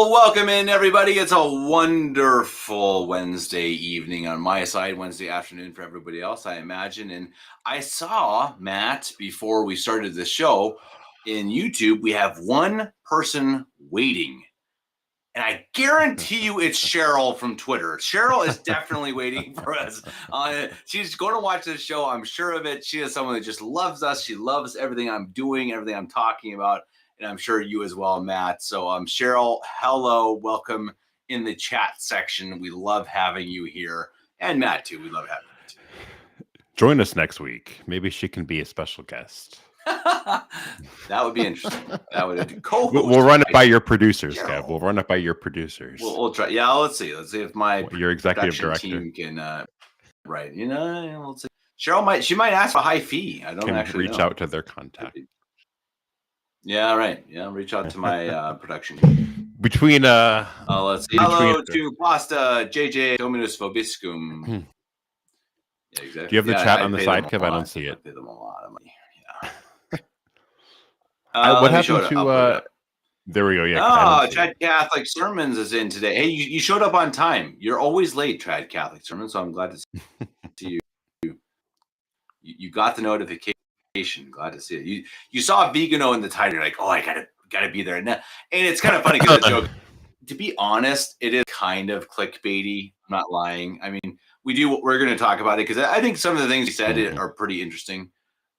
Well, welcome in, everybody. It's a wonderful Wednesday evening on my side, Wednesday afternoon for everybody else, I imagine. And I saw, Matt, before we started the show in YouTube, we have one person waiting. And I guarantee you it's Cheryl from Twitter. Cheryl is definitely waiting for us. She's going to watch this show. I'm sure of it. She is someone that just loves us. She loves everything I'm doing, everything I'm talking about. And I'm sure you as well, Matt. So Cheryl, hello. Welcome in the chat section. We love having you here. And Matt, too. We love having you, too. Join us next week. Maybe she can be a special guest. That would be interesting. That would co-host. We'll run it by your producers, Kev. We'll run it by your producers. We'll try. Yeah, let's see. Let's see if my your executive director team can. Right. You know, we'll see. Cheryl might ask for a high fee. I don't actually reach know. out to their contact. Yeah. Right. Yeah. Reach out to my production team. Between let's see. Hello to Pasta JJ Dominus Vobiscum. Yeah, exactly. Do you have the chat on the side, Kev? I don't see it. I pay them a lot of money. What happened to there we go. Yeah. Trad Catholic Sermons is in today. Hey, you showed up on time. You're always late, Trad Catholic Sermons, so I'm glad to see you. You got the notification. Glad to see it. You saw Vigano in the title. You're like, oh, I gotta be there. And it's kind of funny because the joke. To be honest, it is kind of clickbaity. I'm not lying. I mean, we're going to talk about it because I think some of the things he said are pretty interesting.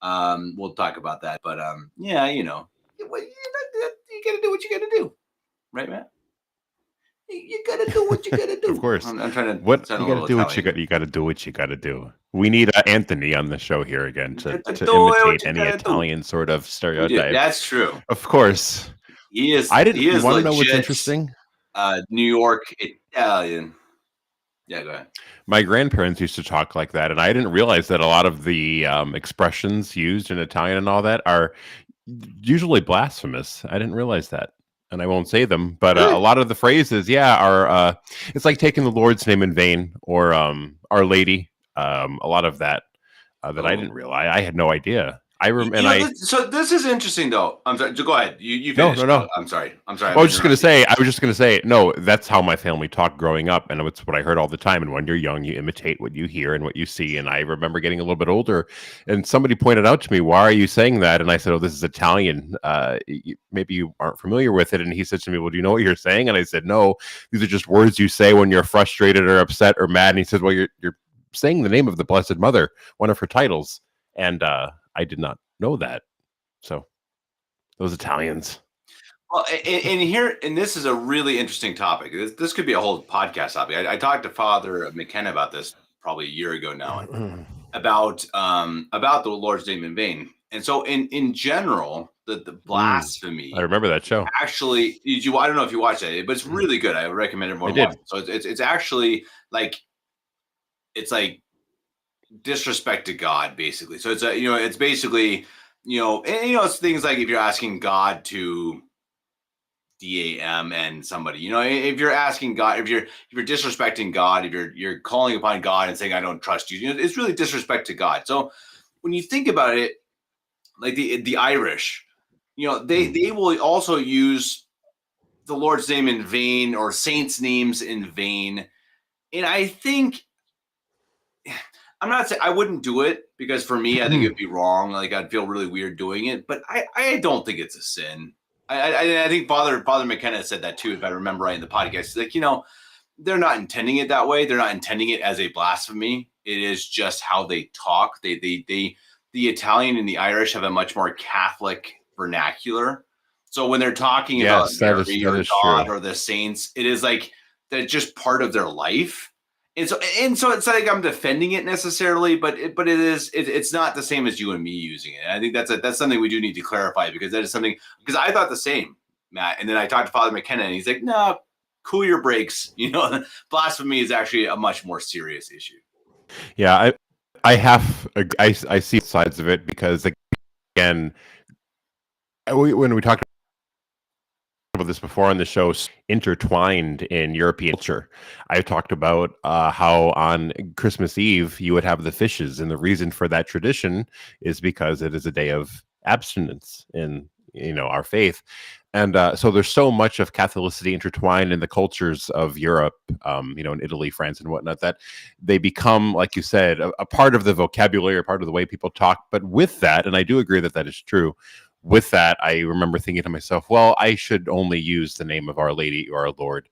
We'll talk about that, but yeah, you know, you gotta do what you gotta do, right, Matt? You gotta do what you gotta do. Of course. I'm trying to. What you gotta do? You gotta do what you gotta do. We need Anthony on the show here again to imitate any Italian sort of stereotype. That's true. Of course, he is. You want to know what's interesting? New York Italian. Yeah, go ahead. My grandparents used to talk like that, and I didn't realize that a lot of the expressions used in Italian and all that are usually blasphemous. I didn't realize that, and I won't say them, but a lot of the phrases, are it's like taking the Lord's name in vain or Our Lady. A lot of that I didn't realize. I had no idea. So this is interesting, though. I'm sorry. Go ahead. You finish. No. I'm sorry. I was just going to say, no, that's how my family talked growing up. And it's what I heard all the time. And when you're young, you imitate what you hear and what you see. And I remember getting a little bit older and somebody pointed out to me, why are you saying that? And I said, oh, this is Italian. Maybe you aren't familiar with it. And he said to me, well, do you know what you're saying? And I said, no, these are just words you say when you're frustrated or upset or mad. And he said, well, you're saying the name of the Blessed Mother, one of her titles. And I did not know that. So those Italians. Well, and this is a really interesting topic. This could be a whole podcast topic. I talked to Father McKenna about this probably a year ago now, about the Lord's name in vain. And so in general, the blasphemy. I remember that show. Actually, I don't know if you watched it, but it's really good. I would recommend everyone watch it. So it's actually like disrespect to God, basically. So it's basically, it's things like if you're asking God to DAM and somebody, if you're asking God, if you're disrespecting God, if you're calling upon God and saying, I don't trust you, it's really disrespect to God. So when you think about it, like the Irish, they will also use the Lord's name in vain or saints' names in vain. And I think, I'm not saying I wouldn't do it because for me, I think it'd be wrong. Like I'd feel really weird doing it, but I don't think it's a sin. I think Father McKenna said that too, if I remember right in the podcast. Like, they're not intending it that way. They're not intending it as a blasphemy. It is just how they talk. The Italian and the Irish have a much more Catholic vernacular. So when they're talking about Mary or God or the saints, it is like that's just part of their life. And so it's not like I'm defending it necessarily, but it's not the same as you and me using it. And I think that's something we do need to clarify because that is something, because I thought the same, Matt. And then I talked to Father McKenna and he's like, no, cool your brakes. Blasphemy is actually a much more serious issue. Yeah, I see sides of it because, again, when we talked about this before on the show, intertwined in European culture. I've talked about how on Christmas Eve you would have the fishes, and the reason for that tradition is because it is a day of abstinence in our faith. And so there's so much of Catholicity intertwined in the cultures of Europe, in Italy, France, and whatnot, that they become, like you said, a part of the vocabulary, a part of the way people talk. But with that, and I do agree that that is true, with that, I remember thinking to myself, well, I should only use the name of Our Lady or Our Lord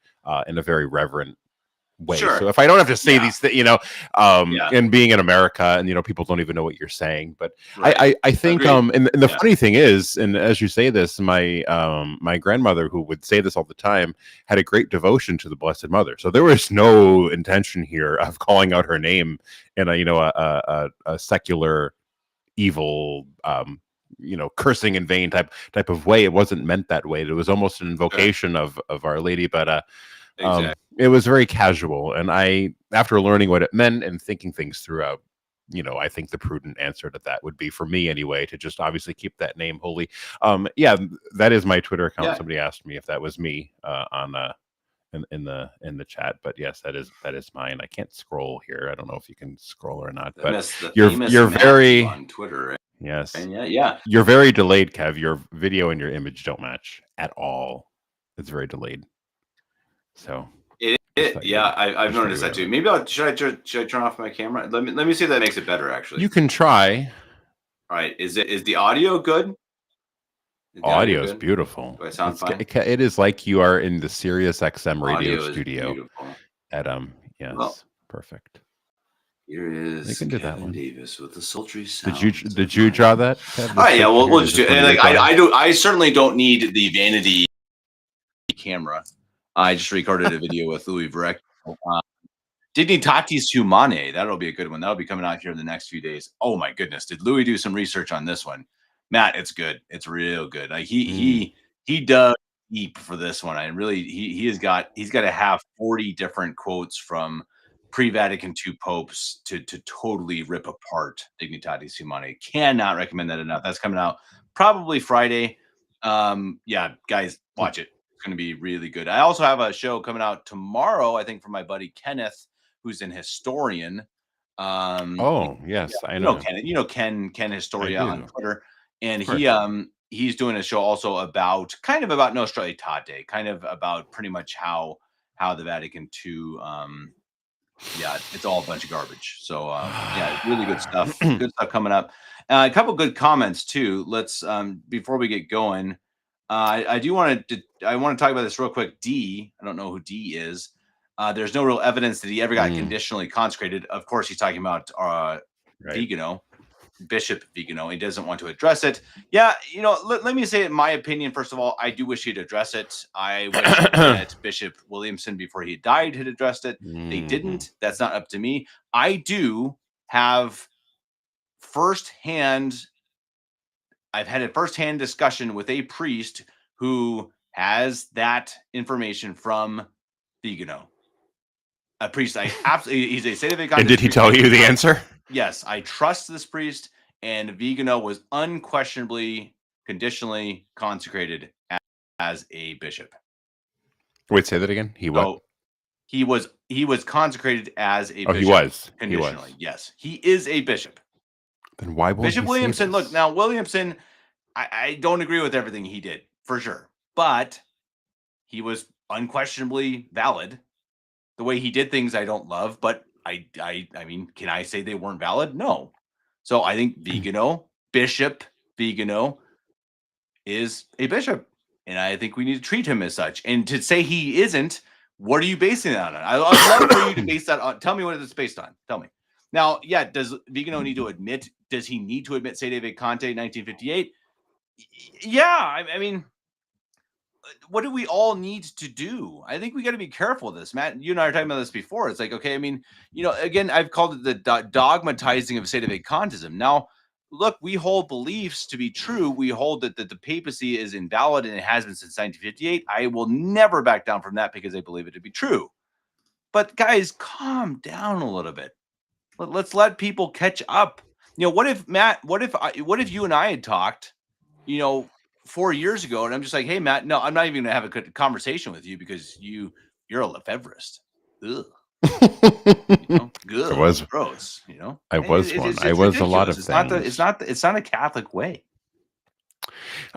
in a very reverent way. Sure. So if I don't have to say these things, Yeah. and being in America, and people don't even know what you're saying, but Right. I think Agreed. and the funny thing is, and as you say this, my my grandmother, who would say this all the time, had a great devotion to the Blessed Mother. So there was no intention here of calling out her name in a secular evil cursing in vain type of way. It wasn't meant that way. It was almost an invocation of Our Lady, but Exactly. it was very casual. And after learning what it meant and thinking things throughout, I think the prudent answer to that would be, for me anyway, to just obviously keep that name holy. Yeah, that is my Twitter account. Yeah. Somebody asked me if that was me in the chat, but yes, that is mine. I can't scroll here. I don't know if you can scroll or not, but you're very on Twitter. Right? Yes. And yeah. You're very delayed, Kev. Your video and your image don't match at all. It's very delayed. So I've noticed that too. Maybe should I turn off my camera? Let me see if that makes it better. Actually, you can try. All right. Is the audio good? Audio is beautiful. Do I sound fine? It is like you are in the Sirius XM radio studio. Beautiful. At yes, well, perfect. Here is you can do Kevin that one. Davis with the sultry sound. Did you draw that? All right, yeah. We'll just do. I certainly don't need the vanity camera. I just recorded a video with Louis Verrec. Dignitatis Humanae. That'll be a good one. That'll be coming out here in the next few days. Oh my goodness, did Louis do some research on this one? Matt, it's good. It's real good. Like he dug deep for this one. I really he's got to have 40 different quotes from pre-Vatican II popes to totally rip apart Dignitatis Humanae. Cannot recommend that enough. That's coming out probably Friday. Yeah, guys, watch it. It's going to be really good. I also have a show coming out tomorrow, I think, from my buddy Kenneth, who's an historian. Yes, I know Ken. Ken Historia on Twitter, and he's doing a show also about Nostra Aetate, kind of about pretty much how the Vatican II, it's all a bunch of garbage. So really good stuff. Good stuff coming up. A couple good comments too. Let's before we get going, I want to talk about this real quick. D, I don't know who D is. There's no real evidence that he ever got conditionally consecrated. Of course, he's talking about Vigano, Bishop Vigano. He doesn't want to address it. Yeah, let me say, in my opinion, first of all, I do wish he'd address it. I wish that Bishop Williamson, before he died, had addressed it. They didn't. That's not up to me. I do have I've had a firsthand discussion with a priest who has that information from Vigano. A priest, he's a Sede Vicante. And did he tell you the answer? Yes, I trust this priest, and Vigano was unquestionably, conditionally consecrated as a bishop. Wait, say that again. He what? He was consecrated as a bishop. He was conditionally. He was. Yes, he is a bishop. Then why won't Bishop Williamson? Look, now Williamson, I don't agree with everything he did for sure, but he was unquestionably valid. The way he did things, I don't love, but I mean, can I say they weren't valid? No. So I think Bishop Vigano is a bishop, and I think we need to treat him as such. And to say he isn't, what are you basing that on? I'd love for you to base that on. Tell me what it's based on. Tell me. Now, yeah, does Vigano need to admit? Does he need to admit Sede Vicante 1958? Yeah, I mean, what do we all need to do? I think we got to be careful of this, Matt. You and I are talking about this before. It's like, okay, I mean, again, I've called it the dogmatizing of Sede Vacantism. Now, look, we hold beliefs to be true. We hold that the papacy is invalid, and it has been since 1958. I will never back down from that because I believe it to be true. But guys, calm down a little bit. Let's let people catch up. What if, Matt? What if you and I had talked, 4 years ago, and I'm just like, hey, Matt, no, I'm not even gonna have a good conversation with you because you're a Lefebvrist. Ugh. Good. I was gross. I was one. I was a lot of things. It's not a Catholic way.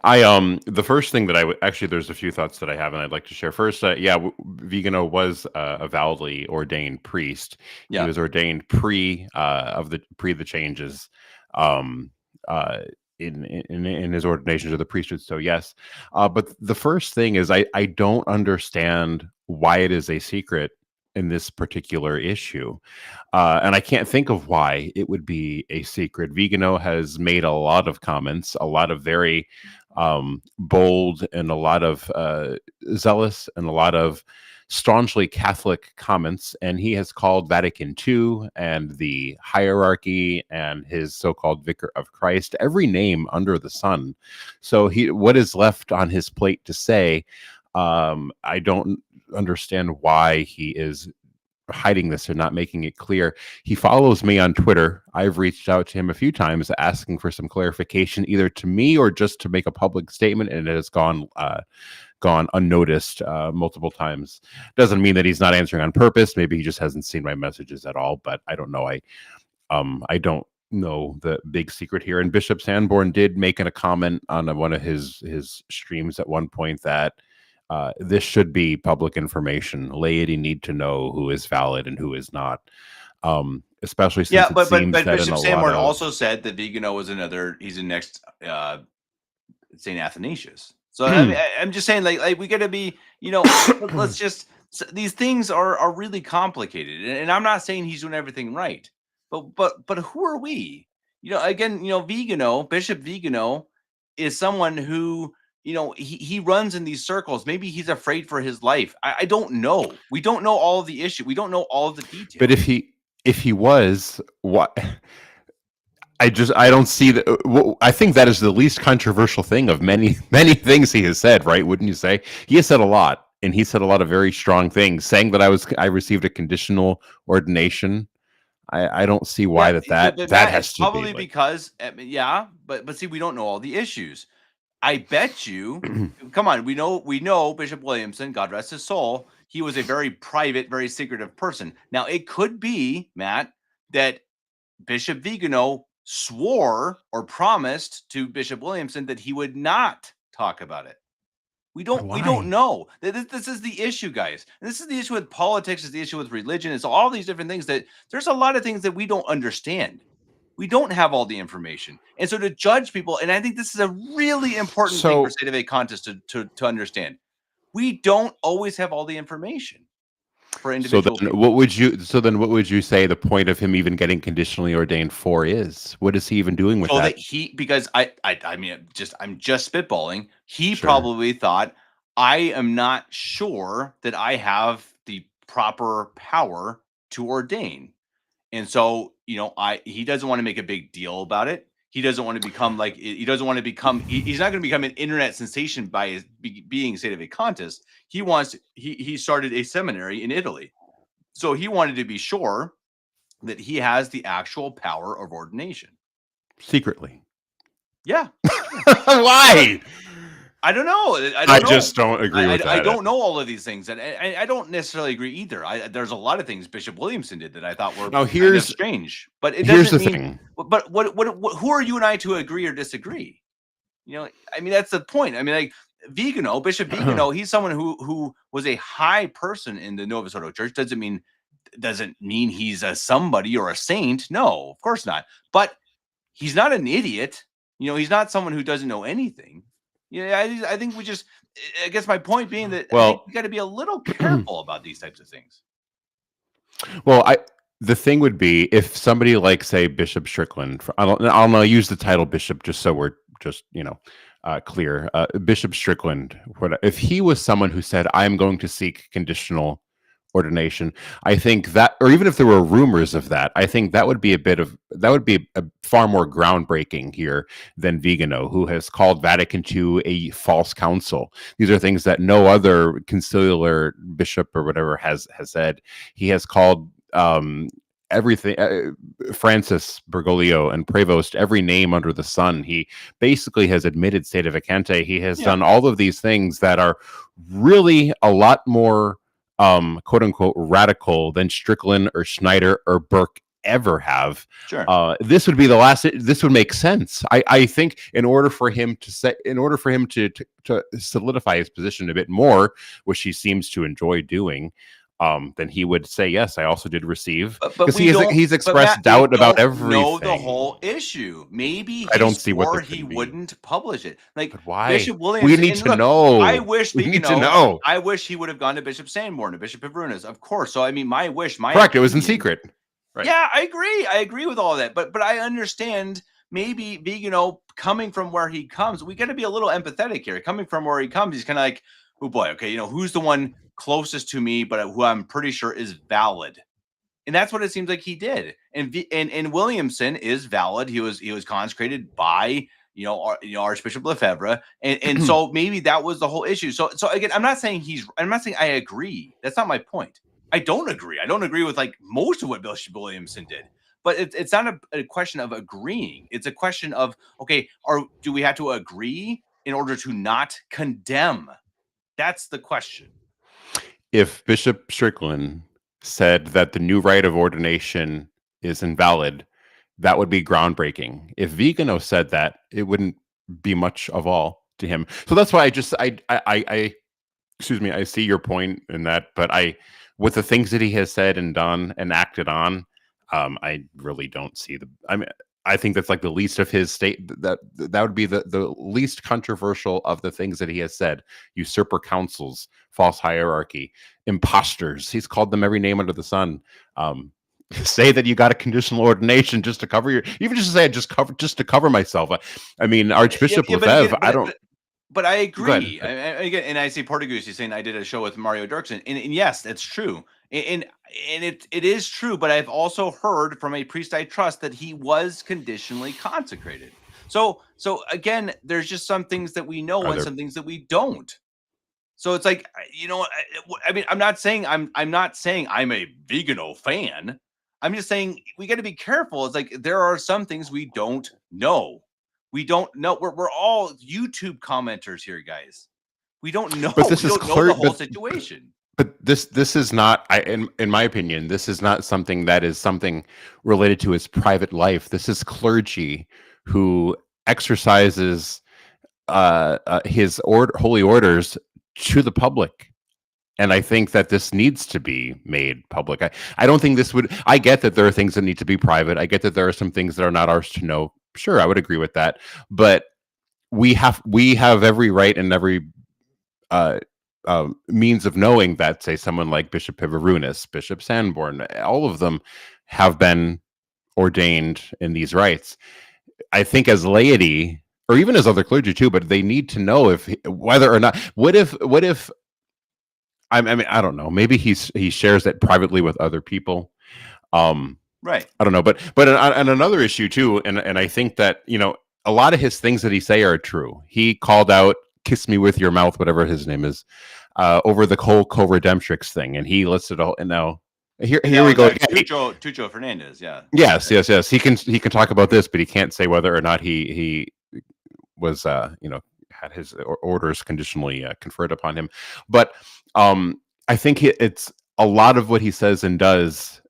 The first thing that I would actually, there's a few thoughts that I have and I'd like to share. First, Vigano was a validly ordained priest. He Yeah. was ordained pre the changes, um, uh, in his ordination to the priesthood. So yes, but the first thing is I don't understand why it is a secret in this particular issue. And I can't think of why it would be a secret. Vigano has made a lot of comments, a lot of very bold and a lot of zealous and a lot of staunchly Catholic comments. And he has called Vatican II and the hierarchy and his so-called Vicar of Christ every name under the sun. So what is left on his plate to say? I don't understand why he is hiding this or not making it clear. He follows me on Twitter. I've reached out to him a few times asking for some clarification, either to me or just to make a public statement, and it has gone unnoticed multiple times. Doesn't mean that he's not answering on purpose. Maybe he just hasn't seen my messages at all. But I don't know. I don't know the big secret here. And Bishop Sanborn did make a comment on one of his streams at one point that this should be public information. Laity need to know who is valid and who is not. Especially since Yeah, it but seems that Bishop in a Sanborn lot of also said that Vigano was he's the next Saint Athanasius. So I'm just saying, like we got to be, let's just these things are really complicated, and I'm not saying he's doing everything right, but who are we? Again, Bishop Vigano is someone who he runs in these circles. Maybe he's afraid for his life. I don't know. We don't know all of the issue. We don't know all of the details. But if he was, what? I don't see that. I think that is the least controversial thing of many things he has said. Right? Wouldn't you say? He has said a lot, and he said a lot of very strong things. Saying that I received a conditional ordination. I don't see why but that Matt, has it's to probably be because but see, we don't know all the issues. I bet you. Come on, we know Bishop Williamson, God rest his soul. He was a very private, very secretive person. Now it could be, Matt, that Bishop Vigano swore or promised to Bishop Williamson that he would not talk about it. We don't know. This is the issue, guys. And this is the issue with politics, is the issue with religion. It's all these different things that there's a lot of things that we don't understand. We don't have all the information. And so to judge people, and I think this is a really important thing for State of a Contest to understand. We don't always have all the information for individual people. What would you say the point of him even getting conditionally ordained for is? What is he even doing with that? Because I mean, I'm just spitballing. He probably thought, I am not sure that I have the proper power to ordain. And so, he doesn't want to make a big deal about it. He doesn't want to become he's not going to become an internet sensation by his being State of a Contest. He started a seminary in Italy. So he wanted to be sure that he has the actual power of ordination. Secretly. Yeah. Why? I don't know. I just don't agree with that. I don't know all of these things, and I don't necessarily agree either. There's a lot of things Bishop Williamson did that I thought were kind of strange. But it doesn't mean. Thing. But what? Who are you and I to agree or disagree? I mean, that's the point. I mean, like Vigano, Bishop Vigano, he's someone who was a high person in the Novus Ordo Church. Doesn't mean he's a somebody or a saint. No, of course not. But he's not an idiot. He's not someone who doesn't know anything. I think I guess my point being that I think we got to be a little careful about these types of things. Well, the thing would be if somebody like, say, Bishop Strickland, I'll use the title Bishop just so we're just, clear. Bishop Strickland, if he was someone who said, I'm going to seek conditional ordination, I think that, or even if there were rumors of that, I think that would be a far more groundbreaking here than Vigano, who has called Vatican II a false council. These are things that no other conciliar bishop or whatever has said. He has called everything, Francis Bergoglio and Prevost, every name under the sun. He basically has admitted state of vacante. He has done all of these things that are really a lot more quote unquote radical than Strickland or Schneider or Burke ever have. Sure. This would be the last. This would make sense. I think in order for him to solidify his position a bit more, which he seems to enjoy doing, then he would say, yes, I also did receive, But because we don't. he's But expressed Matt, we doubt about don't know the everything. whole issue. Maybe I he don't see what swore that he could be. wouldn't publish it. Like But why? Bishop We Williams. need And to look, I know. wish We need to Vigano. know. I wish he would have gone to Bishop Sanborn, to Bishop Pavrunas, of course. So I mean, my wish, my Correct. It was in opinion. secret. Right. Yeah, I agree. I agree with all of that. But I understand maybe Vigano coming from where he comes. We got to be a little empathetic here. Coming from where he comes, he's kind of like, oh boy, okay, who's the one closest to me, but who I'm pretty sure is valid. And that's what it seems like he did. And Williamson is valid. He was consecrated by Archbishop Lefebvre, and so maybe that was the whole issue. So again, I'm not saying I agree. That's not my point. I don't agree. I don't agree with like most of what Bishop Williamson did. But it's not a question of agreeing. It's a question of, okay, do we have to agree in order to not condemn? That's the question. If Bishop Strickland said that the new rite of ordination is invalid, that would be groundbreaking. If Vigano said that, it wouldn't be much of all to him. So that's why I excuse me, I see your point in that, but with the things that he has said and done and acted on, I really don't see I think that's like the least of his that would be the least controversial of the things that he has said. Usurper councils, false hierarchy, imposters. He's called them every name under the sun. Say that you got a conditional ordination just to cover even just to say just to cover myself. I mean, Archbishop Lefebvre, I don't. But I agree. Again, and I say Portuguese. He's saying I did a show with Mario Dirksen, and yes, that's true, and it is true. But I've also heard from a priest I trust that he was conditionally consecrated. So again, there's just some things that we know and some things that we don't. So it's like, I mean, I'm not saying I'm a Vigano fan. I'm just saying we got to be careful. It's like there are some things we don't know. We don't know. We're all YouTube commenters here, guys. We don't know. But this we is don't know the whole situation. But this is not, in my opinion, this is not something that is something related to his private life. This is clergy who exercises his holy orders to the public. And I think that this needs to be made public. I don't think I get that there are things that need to be private. I get that there are some things that are not ours to know. Sure, I would agree with that. But we have every right and every means of knowing that, say, someone like Bishop Pavrunas, Bishop Sanborn, all of them have been ordained in these rites. I think as laity, or even as other clergy too, but they need to know whether or not. What if? I mean, I don't know. Maybe he shares it privately with other people. Right. I don't know, but on another issue too, and I think that a lot of his things that he say are true. He called out "Kiss Me with Your Mouth," whatever his name is, over the whole co-redemptrix thing, and he listed all. And now here we go. Tucho Fernandez, yeah. Yes. He can talk about this, but he can't say whether or not he was had his orders conditionally conferred upon him. But I think it's a lot of what he says and does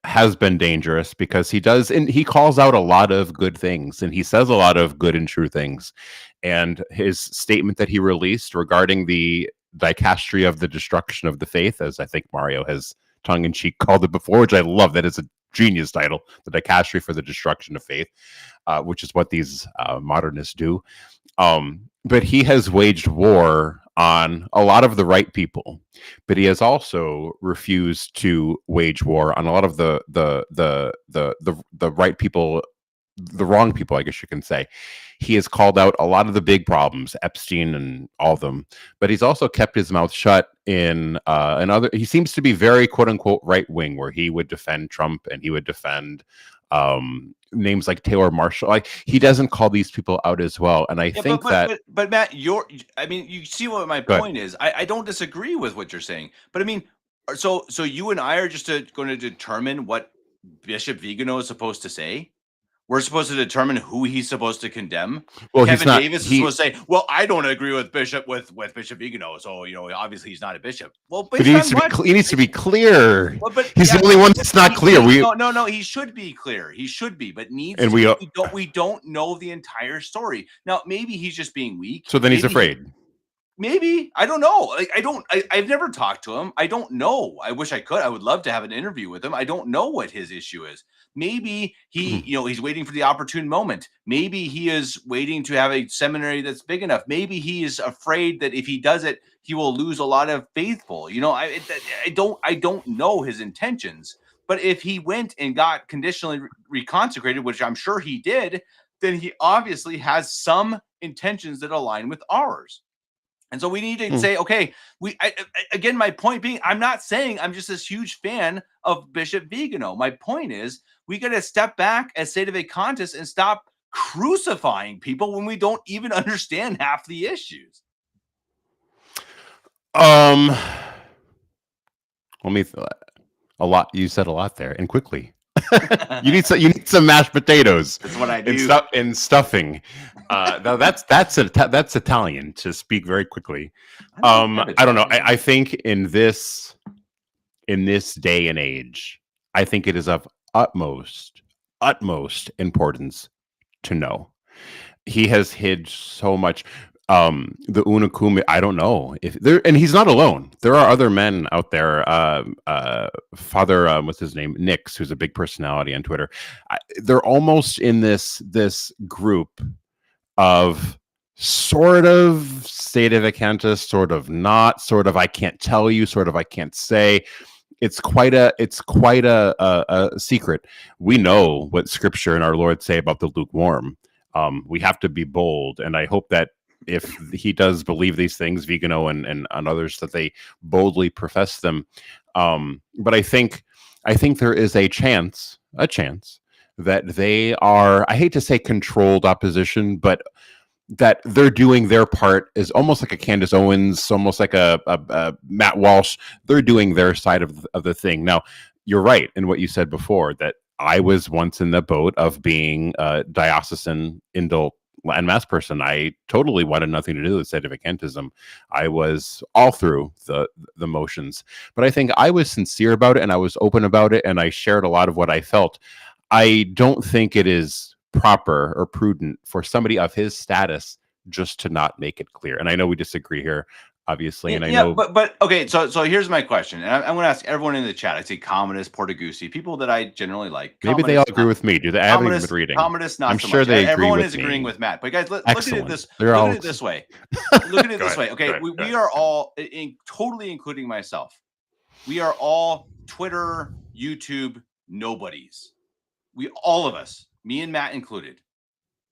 has been dangerous, because he calls out a lot of good things, and he says a lot of good and true things. And his statement that he released regarding the dicastery of the destruction of the faith, as I think Mario has tongue-in-cheek called it before, which I love, that is a genius title, the dicastery for the destruction of faith, which is what these modernists do. But he has waged war on a lot of the right people, but he has also refused to wage war on a lot of the right people, the wrong people, I guess you can say. He has called out a lot of the big problems, Epstein and all of them, but he's also kept his mouth shut in another. He seems to be very quote unquote right wing, where he would defend Trump and he would defend names like Taylor Marshall. Like, he doesn't call these people out as well. And I think but Matt, you see what my point is. I don't disagree with what you're saying, but I mean, so you and I are just going to determine what Bishop Vigano is supposed to say. We're supposed to determine who he's supposed to condemn. Well, Kevin he's not. Davis is supposed to say, "Well, I don't agree with Bishop with Bishop Vigano, so obviously he's not a bishop." Well, But based on what? he needs to be clear. Well, but He's the only one that's not clear. No. He should be clear. He should be, but needs. And we don't know the entire story. Now, maybe he's just being weak. So then he's afraid. Maybe. I don't know. Like, I've never talked to him. I don't know. I wish I could. I would love to have an interview with him. I don't know what his issue is. Maybe he's waiting for the opportune moment. Maybe he is waiting to have a seminary that's big enough. Maybe he is afraid that if he does it, he will lose a lot of faithful. I don't know his intentions. But if he went and got conditionally reconsecrated, which I'm sure he did, then he obviously has some intentions that align with ours. And so we need to say, okay, again, my point being, I'm not saying I'm just this huge fan of Bishop Vigano. My point is, we got to step back as state of a contest and stop crucifying people when we don't even understand half the issues. Let me a lot. You said a lot there, and quickly. You need some mashed potatoes. That's what I do. And stuffing. No, that's Italian to speak very quickly. I don't know. I think in this day and age, I think it is of utmost importance to know. He has hid so much. The Unakume, I don't know if there, and he's not alone. There are other men out there. Father, what's his name? Nix, who's a big personality on Twitter. They're almost in this group of sort of state of Acanthus, sort of not, sort of I can't tell you, sort of I can't say. It's quite a secret. We know what Scripture and our Lord say about the lukewarm. We have to be bold, and I hope that if he does believe these things, Vigano and others, that they boldly profess them. But I think there is a chance that they are, I hate to say controlled opposition, but that they're doing their part is almost like a Candace Owens, almost like a Matt Walsh. They're doing their side of the thing. Now, you're right in what you said before, that I was once in the boat of being a diocesan indult and mass person. I totally wanted nothing to do with sedevacantism. I was all through the motions, but I think I was sincere about it and I was open about it and I shared a lot of what I felt. I don't think it is proper or prudent for somebody of his status just to not make it clear. And I know we disagree here, obviously. And I know, but okay. So here's my question, and I'm going to ask everyone in the chat. I say Commodus, Portuguese, people that I generally like. Maybe they all agree with me. Do they? I haven't even been reading. Commodus, not I'm so sure much. they agree Everyone with is me. agreeing with Matt. But guys, look at it this. Look at it this way. Look at it this way. Okay, we are all, totally including myself. We are all Twitter, YouTube nobodies. All of us, me and Matt included.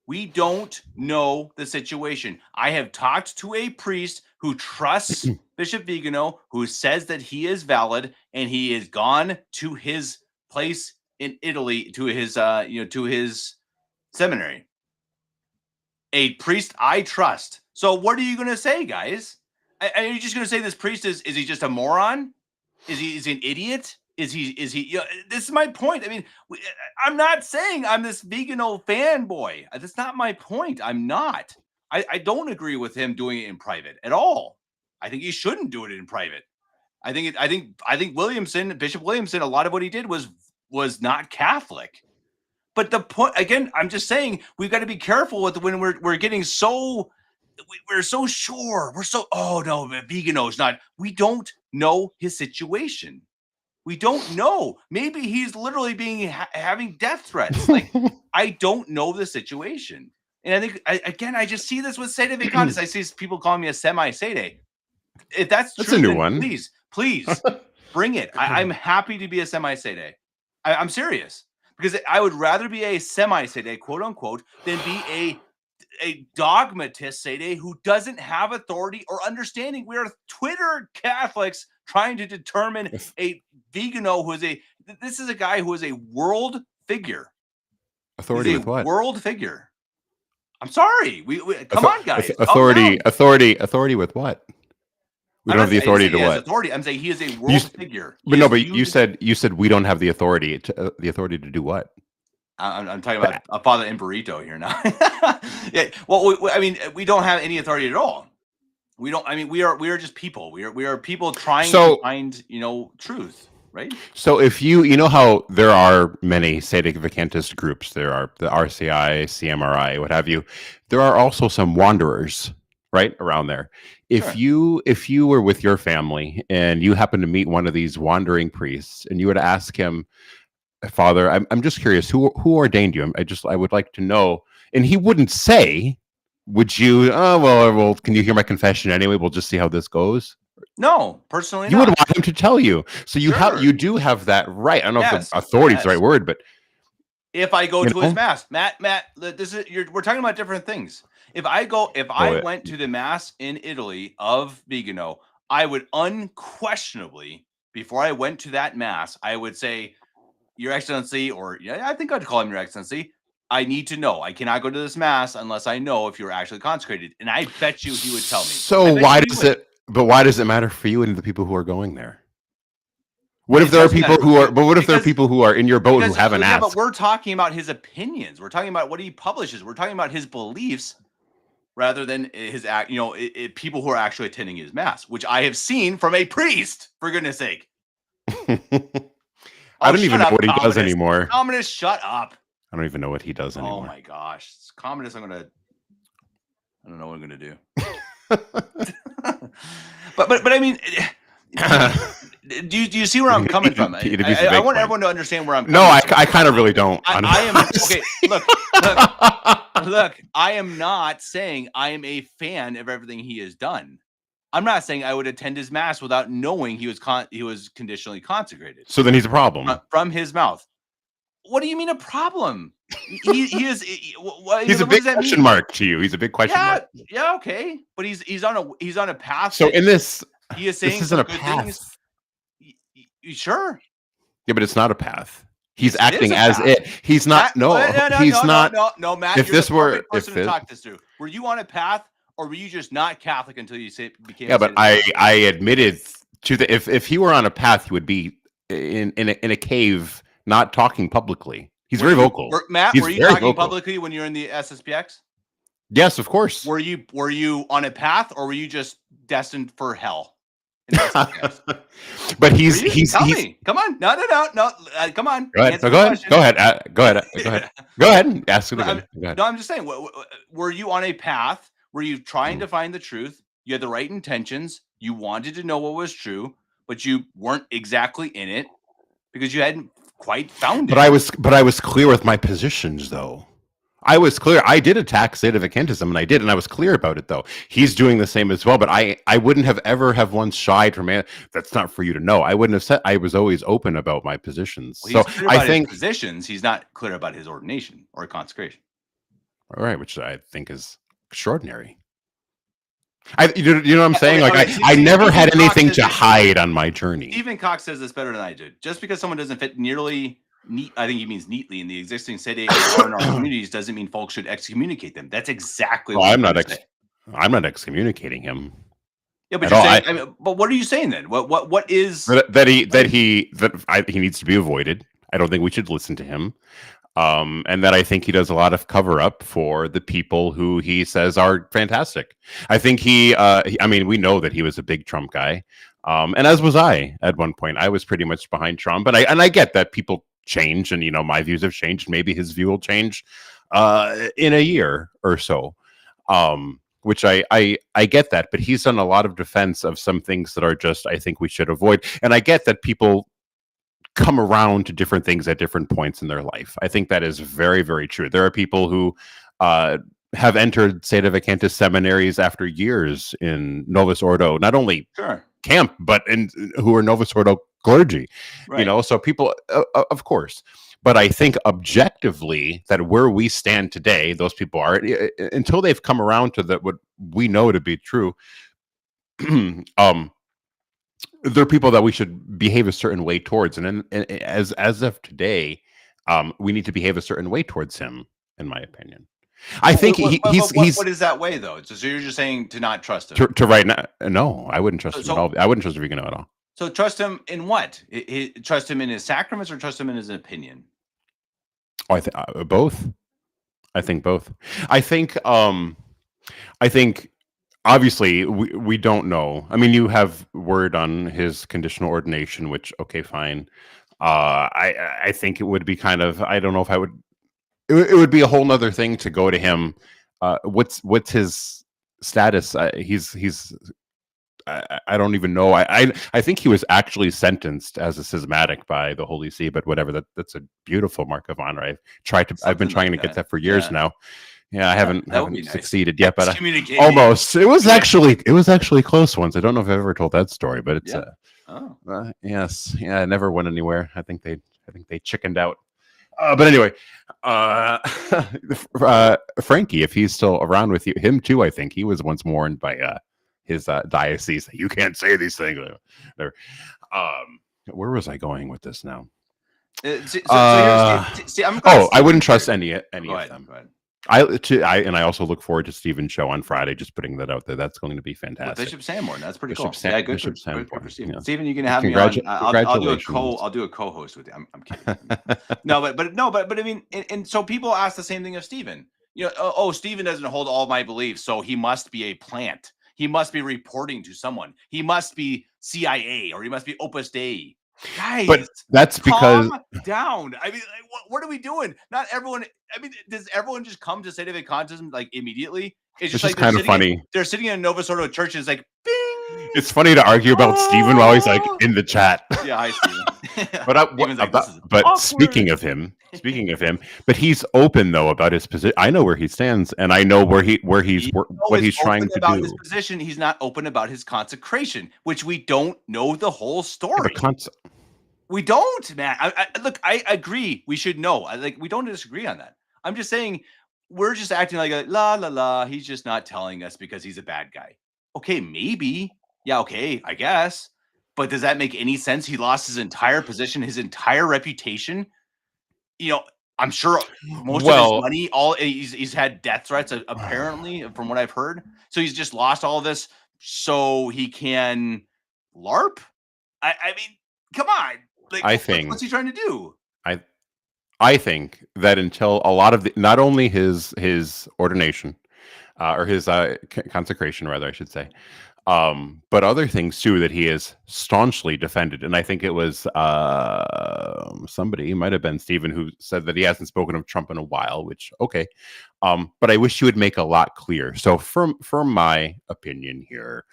We don't know the situation. I have talked to a priest who trusts Bishop Vigano, who says that he is valid, and he has gone to his place in Italy, to his seminary. A priest I trust. So what are you going to say, guys? Are you just going to say this priest is he just a moron? Is he an idiot? Is he? This is my point. I mean, I'm not saying I'm this Vigano fanboy. That's not my point. I'm not. I don't agree with him doing it in private at all. I think he shouldn't do it in private. I think Williamson, Bishop Williamson, a lot of what he did was not Catholic. But the point, again, I'm just saying we've got to be careful with when we're getting so, we're so sure. We're so, oh no, Vigano's not. We don't know his situation. We don't know. Maybe he's literally having death threats. Like, I don't know the situation. And I think, I just see this with Sede Vacantis. I see people calling me a semi-Sede. If that's true, a new one. Please bring it. I'm happy to be a semi-Sede. I'm serious. Because I would rather be a semi-Sede, quote unquote, than be a dogmatist Sede who doesn't have authority or understanding. We are Twitter Catholics trying to determine a Vigano this is a guy who is a world figure. Authority with what? World figure. I'm sorry. We come on, guys. Authority with what? We don't have the authority to what? Authority. I'm saying he is a world figure. But no, but you said we don't have the authority to do what? I'm talking about a father in burrito here now. Yeah. Well, I mean, we don't have any authority at all. We don't. I mean, we are just people. We are people trying to find truth, right? So if you know how there are many sedevacantist groups, there are the RCI, CMRI, what have you. There are also some wanderers, right, around there. If you were with your family and you happen to meet one of these wandering priests and you were to ask him, Father, I'm just curious, who ordained you? I would like to know, and he wouldn't say. Would you? Oh well. Can you hear my confession anyway? We'll just see how this goes. No, personally, you would want him to tell you. So you do have that right. I don't know if the authority is the right word, but if I go to his mass, Matt, this is we're talking about different things. If I went to the mass in Italy of Vigano, I would unquestionably, before I went to that mass, I would say, Your Excellency, or I think I'd call him Your Excellency. I need to know. I cannot go to this mass unless I know if you're actually consecrated. And I bet you he would tell me. So why does it? But why does it matter for you and the people who are going there? What if there are people who are? But what if there are people who are in your boat who haven't asked? But we're talking about his opinions. We're talking about what he publishes. We're talking about his beliefs, rather than his people who are actually attending his mass, which I have seen from a priest. For goodness sake. I don't even know what he does anymore. Communist, shut up. I don't even know what he does anymore. Oh my gosh, communist! I don't know what I'm gonna do. but I mean, do you see where I'm coming from? I want everyone to understand where I'm coming from. No, I kind of really don't. I am okay. Look. I am not saying I am a fan of everything he has done. I'm not saying I would attend his mass without knowing he was conditionally consecrated. So then he's a problem from his mouth. What do you mean a problem? He is. He's a big question mark to you. He's a big question mark. Yeah, okay, but he's on a path. So in this, he is saying this isn't a path. Things. Sure. Yeah, but it's not a path. He's acting as it. He's not. He's not. No, Matt. If this were, to talk this through, were you on a path, or were you just not Catholic until you became? Yeah, but I admitted to the if he were on a path, he would be in a cave, not talking publicly. He's very vocal. Matt, were you talking publicly when you were in the SSPX? Yes, of course. Were you on a path, or were you just destined for hell? But he's tell me. Come on. No. Come on. Go ahead. Go ahead and ask it again. No, I'm just saying. Were you on a path? Were you trying to find the truth? You had the right intentions. You wanted to know what was true, but you weren't exactly in it because you hadn't quite found it. But I was clear with my positions, though. I was clear. I did attack sedevacantism, and I was clear about it, though. He's doing the same as well, but I wouldn't have ever have once shied from it. That's not for you to know. I wouldn't have said. I was always open about my positions. Well, so I think his positions. He's not clear about his ordination or consecration. All right, which I think is extraordinary. You know what I'm saying? Like I never had anything to hide on my journey. Stephen Cox says this better than I did. Just because someone doesn't fit nearly neat, I think he means neatly, in the existing sede in our communities doesn't mean folks should excommunicate them. That's exactly what I'm not excommunicating him. Yeah, but you're saying, but what are you saying then? What is that he needs to be avoided? I don't think we should listen to him. And that I think he does a lot of cover up for the people who he says are fantastic. I think I mean, we know that he was a big Trump guy. And as was I at one point. I was pretty much behind Trump, and I get that people change, and my views have changed. Maybe his view will change in a year or so. Which I get that, but he's done a lot of defense of some things that are just, I think we should avoid. And I get that people come around to different things at different points in their life. I think that is very, very true. There are people who have entered sedevacantist seminaries after years in Novus Ordo, not only camp, but who are Novus Ordo clergy, right. So people, of course. But I think objectively that where we stand today, those people are, until they've come around to what we know to be true, there are people that we should behave a certain way towards. And as of today, we need to behave a certain way towards him, in my opinion. I think he's what is that way, though? So you're just saying to not trust him? To right now, no, I wouldn't trust him at all. I wouldn't trust Vigano at all. So trust him in what? Trust him in his sacraments, or trust him in his opinion? Oh, both. I think both. I think. I think obviously we don't know. I mean, you have word on his conditional ordination, which okay, fine. I think it would be kind of. I don't know if I would. It would be a whole nother thing to go to him. What's his status? He's I don't even know. I think he was actually sentenced as a schismatic by the Holy See, but whatever. That's a beautiful mark of honor. I've been trying to get that for years now. Yeah, I haven't nice. succeeded yet, but almost. It was actually close once. I don't know if I've ever told that story, but it's yes, yeah, it never went anywhere. I think they chickened out. But anyway, Frankie, if he's still around with you, him too. I think he was once warned by his diocese. You can't say these things. Where was I going with this now? I wouldn't trust any of them. I also look forward to Steven's show on Friday. Just putting that out there. That's going to be fantastic. Bishop Sanborn. That's pretty cool. Bishop Sanborn. Good Steven. Yeah. Steven, you can have me on. I'll do a co-host with you. I'm kidding. but I mean, and so people ask the same thing of Steven. Steven doesn't hold all my beliefs, so he must be a plant. He must be reporting to someone. He must be CIA or he must be Opus Dei. Guys, but that's because calm down. I mean, what are we doing? Not everyone. I mean, does everyone just come to Sedevacantism like immediately? It's just like kind of funny. They're sitting in a Nova Sordo church. And it's like, bing. It's funny to argue about Steven while he's like in the chat. Yeah, hi, Steven. But speaking of him, but he's open though about his position. I know where he stands, and I know what he's trying to do. His position, he's not open about his consecration, which we don't know the whole story. We don't, man. Look, I agree. We should know. We don't disagree on that. I'm just saying we're just acting like a la la la. He's just not telling us because he's a bad guy. Okay, maybe. Yeah, okay, I guess. But does that make any sense? He lost his entire position, his entire reputation. I'm sure most of his money, he's had death threats, apparently, from what I've heard. So he's just lost all of this so he can LARP? I mean, come on. What's he trying to do? I think that until a lot of not only his ordination or his consecration, rather, I should say, but other things too that he has staunchly defended. And I think it was somebody, it might have been Steven, who said that he hasn't spoken of Trump in a while, which, okay. But I wish you would make a lot clear. So from my opinion here,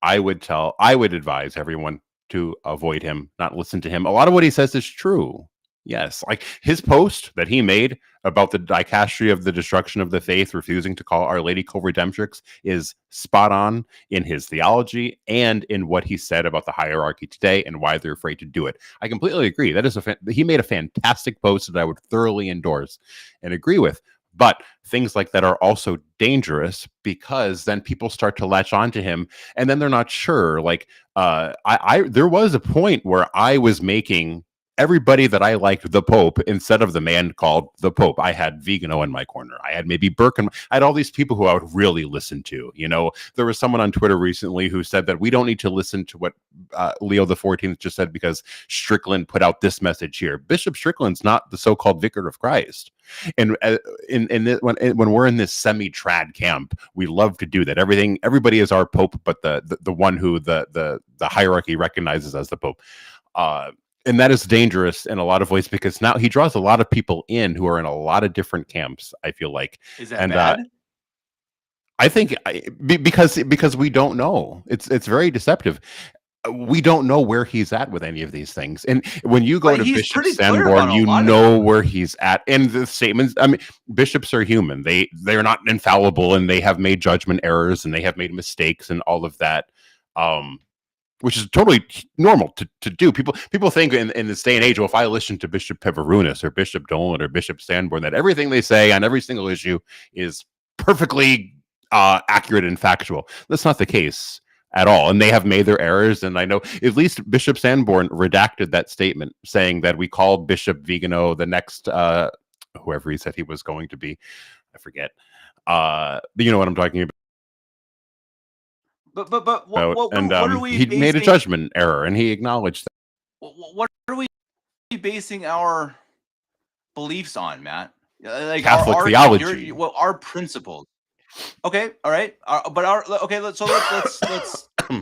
I would advise everyone to avoid him, not listen to him. A lot of what he says is true. Yes, like his post that he made about the dicastery of the destruction of the faith, refusing to call Our Lady co-redemptrix, is spot on in his theology and in what he said about the hierarchy today and why they're afraid to do it. I completely agree. That is he made a fantastic post that I would thoroughly endorse and agree with. But things like that are also dangerous because then people start to latch onto him and then they're not sure. Like there was a point where I was making everybody that I liked the Pope instead of the man called the Pope. I had Vigano in my corner. I had maybe Birkin. I had all these people who I would really listen to. There was someone on Twitter recently who said that we don't need to listen to what Leo the 14th just said because Strickland put out this message here. Bishop Strickland's not the so-called vicar of Christ. And when we're in this semi-trad camp, we love to do that. Everybody is our Pope, but the one who the hierarchy recognizes as the Pope. And that is dangerous in a lot of ways because now he draws a lot of people in who are in a lot of different camps. I feel like is that bad? I think because we don't know. It's very deceptive. We don't know where he's at with any of these things. And when you go to Bishop Sanborn, you know where he's at. And the statements, I mean, bishops are human. They're not infallible and they have made judgment errors and they have made mistakes and all of that. Which is totally normal to do. People think in this day and age, well, if I listen to Bishop Peverunas or Bishop Dolan or Bishop Sanborn, that everything they say on every single issue is perfectly accurate and factual. That's not the case at all. And they have made their errors. And I know at least Bishop Sanborn redacted that statement saying that we called Bishop Vigano the next, whoever he said he was going to be. I forget. But you know what I'm talking about. But what are we he made a judgment error and he acknowledged that. What are we basing our beliefs on, Matt? Like Catholic our theology. our principles. Okay, all right, but let's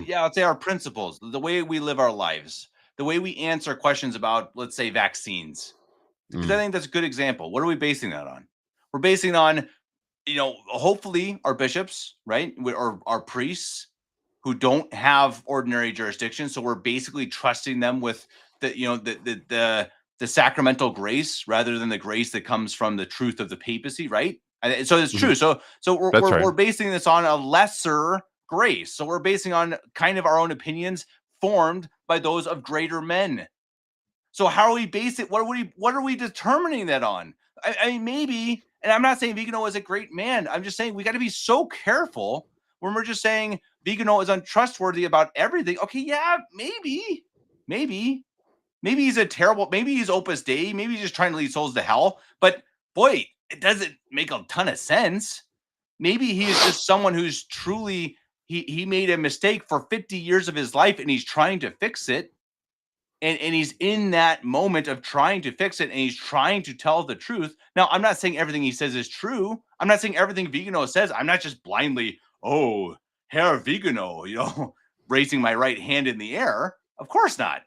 yeah, let's say our principles, the way we live our lives, the way we answer questions about, let's say, vaccines, because I think that's a good example. What are we basing that on? We're basing it on, hopefully our bishops, right, or our priests who don't have ordinary jurisdiction, so we're basically trusting them with the sacramental grace rather than the grace that comes from the truth of the papacy, right? So it's true. So That's right. we're basing this on a lesser grace. So we're basing on kind of our own opinions formed by those of greater men. So how are we basing it? What are we determining that on? I mean, maybe, and I'm not saying Vigano is a great man. I'm just saying we got to be so careful when we're just saying Vigano is untrustworthy about everything. Okay, yeah, maybe he's a terrible, maybe he's Opus Dei, maybe he's just trying to lead souls to hell. But boy, it doesn't make a ton of sense. Maybe he is just someone who's truly he made a mistake for 50 years of his life and he's trying to fix it. And he's in that moment of trying to fix it and he's trying to tell the truth. Now, I'm not saying everything he says is true. I'm not saying everything Vigano says. I'm not just blindly, oh, Herr Vigano, raising my right hand in the air. Of course not.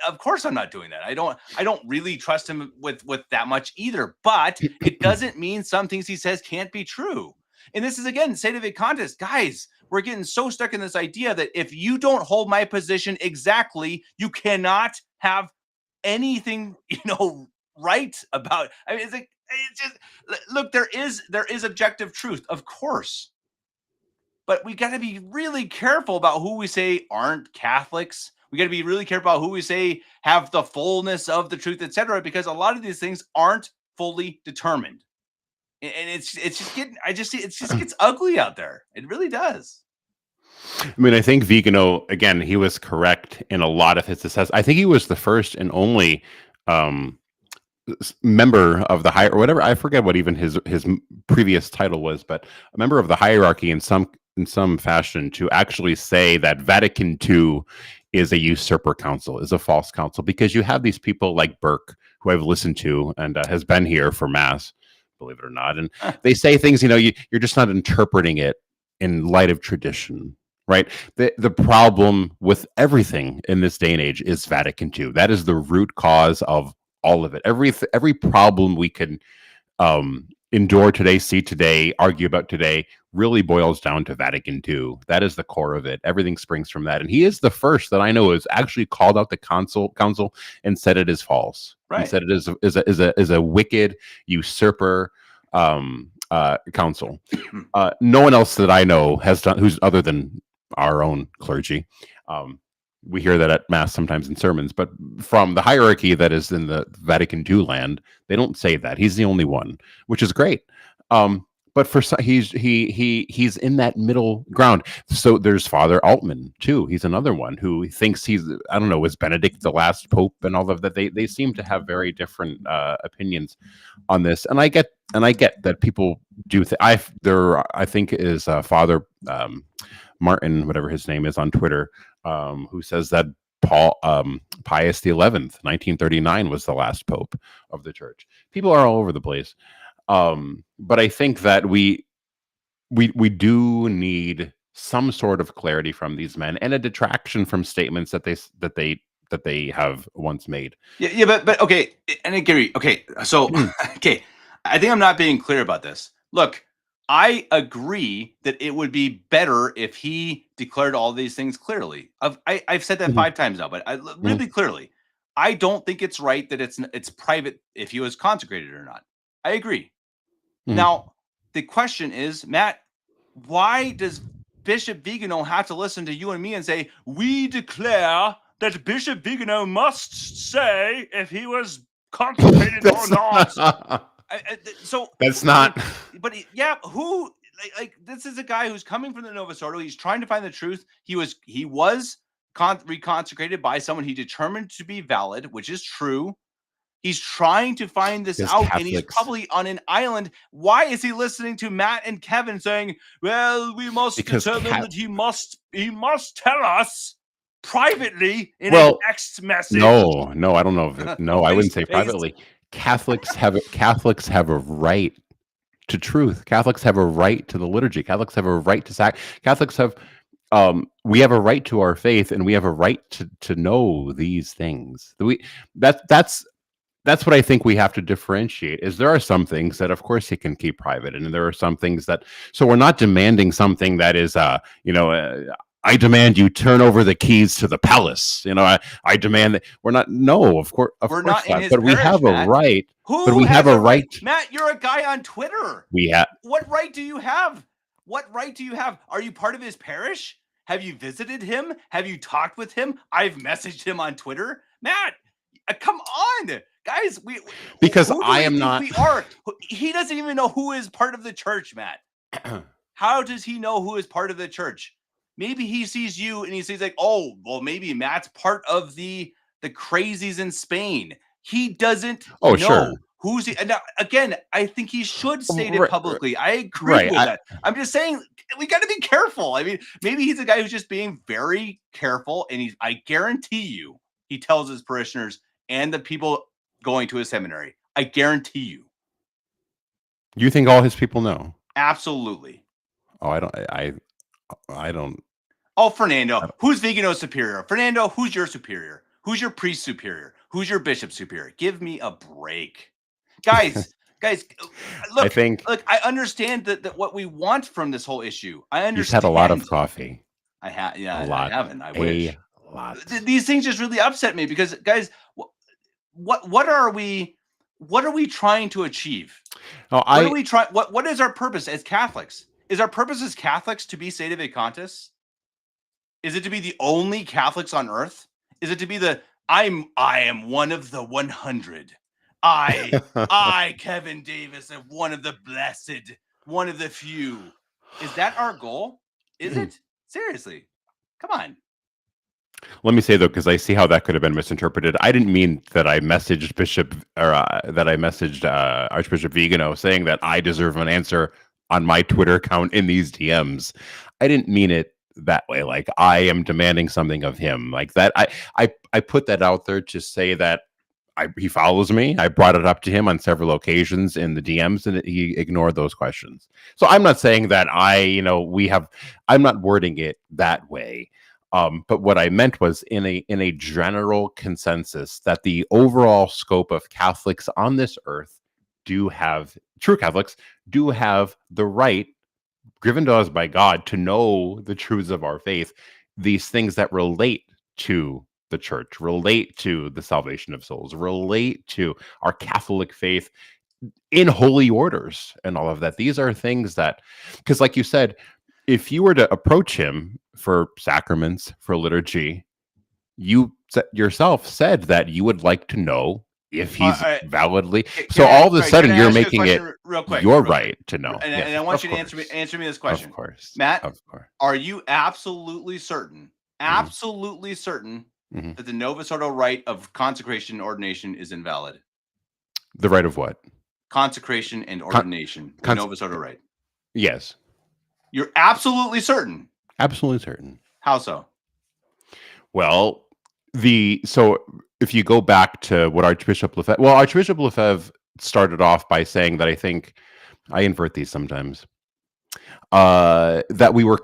Of course I'm not doing that. I don't really trust him with that much either, but it doesn't mean some things he says can't be true. And this is, again, sede vacantis. Guys, we're getting so stuck in this idea that if you don't hold my position exactly, you cannot have anything, right about. I mean, it's just look, there is objective truth, of course. But we got to be really careful about who we say aren't Catholics. We got to be really careful about who we say have the fullness of the truth, etc., because a lot of these things aren't fully determined. And it's just getting, it just gets ugly out there. It really does. I mean, I think Vigano, again, he was correct in a lot of his assessments. I think he was the first and only member of the higher, or whatever, I forget what even his previous title was, but a member of the hierarchy in some fashion to actually say that Vatican II is a usurper council, is a false council, because you have these people like Burke, who I've listened to and has been here for Mass, believe it or not, and they say things, you're just not interpreting it in light of tradition. Right. The problem with everything in this day and age is Vatican II. That is the root cause of all of it. Every problem we can endure today, see today, argue about today, really boils down to Vatican II. That is the core of it. Everything springs from that. And he is the first that I know has actually called out the council and said it is false. Right. He said it is a wicked usurper council. No one else that I know has done, who's other than our own clergy. We hear that at Mass sometimes in sermons, but from the hierarchy that is in the Vatican II land, they don't say that. He's the only one, which is great. But for he's in that middle ground. So there's Father Altman too. He's another one who thinks he's, I don't know, was Benedict the last pope and all of that. They seem to have very different opinions on this, and I get that people do. I think is Father Martin, whatever his name is on Twitter, who says that Pius XI, 1939, was the last pope of the church. People are all over the place. But I think that we do need some sort of clarity from these men and a detraction from statements that they have once made. Yeah, but okay, and Gary, okay, so okay, I think I'm not being clear about this. Look, I agree that it would be better if he declared all these things clearly. I've said that 5 times now, but really clearly, I don't think it's right that it's private if he was consecrated or not. I agree. Now, the question is, Matt, why does Bishop Vigano have to listen to you and me and say, we declare that Bishop Vigano must say if he was consecrated or not? So that's not. But yeah, who like this is a guy who's coming from the Novus Ordo. He's trying to find the truth. He was reconsecrated by someone he determined to be valid, which is true. He's trying to find this out, Catholics. And he's probably on an island. Why is he listening to Matt and Kevin saying, "Well, we must determine that he must tell us privately in a text message"? No, I don't know. No, I wouldn't say privately. Catholics have a right to truth. Catholics have a right to the liturgy. Catholics have a right to Catholics have we have a right to our faith, and we have a right to know these things. That's what I think we have to differentiate. Is there are some things that, of course, he can keep private, and there are some things that. So we're not demanding something that is, I demand you turn over the keys to the palace. I demand that we're not. No, of course, we're not in his but we parish, have a Matt. right. Who but we has have a right. Matt, you're a guy on Twitter. We have. What right do you have? What right do you have? Are you part of his parish? Have you visited him? Have you talked with him? I've messaged him on Twitter. Matt, come on, guys. Because I am not. We are. He doesn't even know who is part of the church, Matt. How does he know who is part of the church? Maybe he sees you and he sees like, oh, well, maybe Matt's part of the crazies in Spain. He doesn't know. Sure. Who's he? And now, again, I think he should state it publicly. I agree with that. I'm just saying we got to be careful. I mean, maybe he's a guy who's just being very careful, and I guarantee you, he tells his parishioners and the people going to his seminary. I guarantee you. You think all his people know? Absolutely. Oh, I don't. Oh, Fernando, who's Vigano superior? Fernando, who's your superior? Who's your priest superior? Who's your bishop superior? Give me a break. Guys, look, I understand that what we want from this whole issue. I understand. You've had a lot of coffee. I have, yeah, a lot. I haven't. I wish. A lot. These things just really upset me because, guys, what are we trying to achieve? What are we trying? What is our purpose as Catholics? Is our purpose as Catholics to be Sede Vacantes? Is it to be the only Catholics on earth? Is it to be I am one of the 100? I, Kevin Davis, am one of the blessed, one of the few. Is that our goal? Is it? Seriously. Come on. Let me say, though, because I see how that could have been misinterpreted. I didn't mean that I messaged Archbishop Vigano saying that I deserve an answer on my Twitter account in these DMs. I didn't mean it that way. Like I am demanding something of him like that. I put that out there to say that he follows me. I brought it up to him on several occasions in the DMs, and he ignored those questions. So I'm not saying that I'm not wording it that way. But what I meant was in a general consensus that the overall scope of Catholics on this earth true Catholics do have the right given to us by God to know the truths of our faith, these things that relate to the church, relate to the salvation of souls, relate to our Catholic faith in holy orders and all of that. These are things that, because like you said, if you were to approach him for sacraments, for liturgy, you yourself said that you would like to know if he's validly. So all of a sudden you're making it your right to know. And I want you to answer me this question. Of course. Matt, of course. Are you absolutely certain, that the Novus Ordo rite of consecration and ordination is invalid? The right of what? Consecration and ordination. The Novus Ordo rite. Yes. You're absolutely certain? Absolutely certain. How so? Well, if you go back to what Archbishop Lefebvre started off by saying that, I think I invert these sometimes, that we were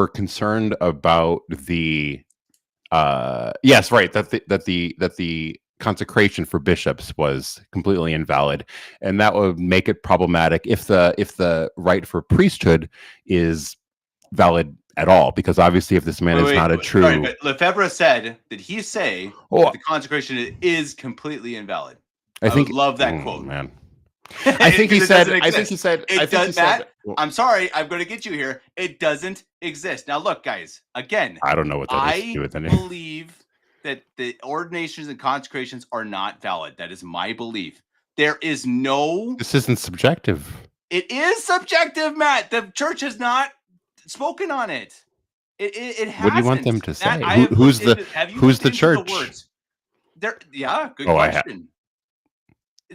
concerned about the that the consecration for bishops was completely invalid, and that would make it problematic if the right for priesthood is valid at all, because obviously if this man is not a true... Sorry, but Lefebvre said, did he say that the consecration is completely invalid? I would love that quote. Man. I think he said, Matt, I'm sorry, I'm going to get you here. It doesn't exist. Now look, guys, again, I don't know what that has to do with anything. I believe that the ordinations and consecrations are not valid. That is my belief. There is no... This isn't subjective. It is subjective, Matt. The church has not spoken on it. It hasn't. What do you want them to say? Who's the church? Good question.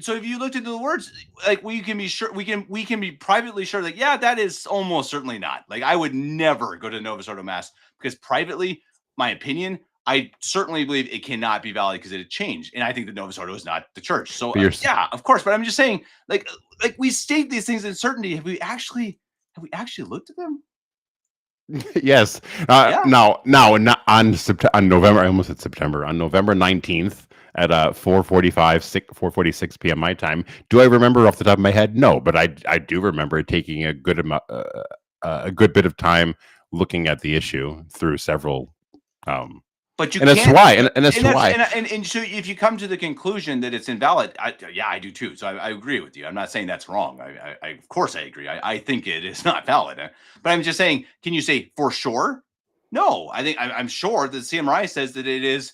So if you looked into the words, like we can be sure, we can be privately sure that that is almost certainly not. Like I would never go to Novus Ordo Mass because privately, my opinion, I certainly believe it cannot be valid because it had changed. And I think the Novus Ordo is not the church. So yeah, of course. But I'm just saying, like we state these things in certainty. Have we actually looked at them? Yes. Yeah. Now, on November, I almost said September, on November 19th at 4:46 p.m. my time. Do I remember off the top of my head? No, but I do remember taking a good amount, a good bit of time looking at the issue through several. But you and can't. That's why, and that's why. And so, if you come to the conclusion that it's invalid, I do too. So I agree with you. I'm not saying that's wrong. I of course I agree. I think it is not valid. But I'm just saying, can you say for sure? No, I think I'm sure that CMRI says that it is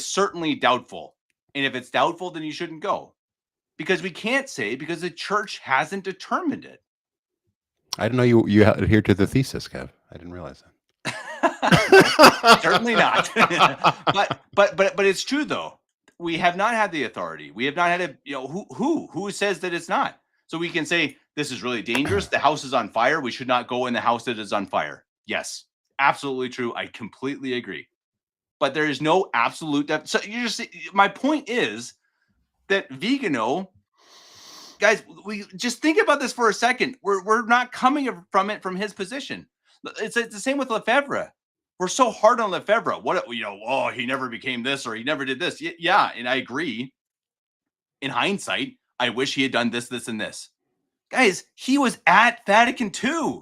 certainly doubtful. And if it's doubtful, then you shouldn't go, because we can't say, because the church hasn't determined it. I didn't know you adhere to the thesis, Kev. I didn't realize that. Certainly not. but it's true though. We have not had the authority. We have not had a, who says that it's not. So we can say this is really dangerous. The house is on fire. We should not go in the house that is on fire. Yes, absolutely true. I completely agree. But there is no absolute. So my point is that Vigano, guys, we just think about this for a second. We're not coming from his position. It's the same with Lefebvre. We're so hard on Lefebvre. He never became this, or he never did this. Yeah, and I agree. In hindsight, I wish he had done this, this, and this. Guys, he was at Vatican II.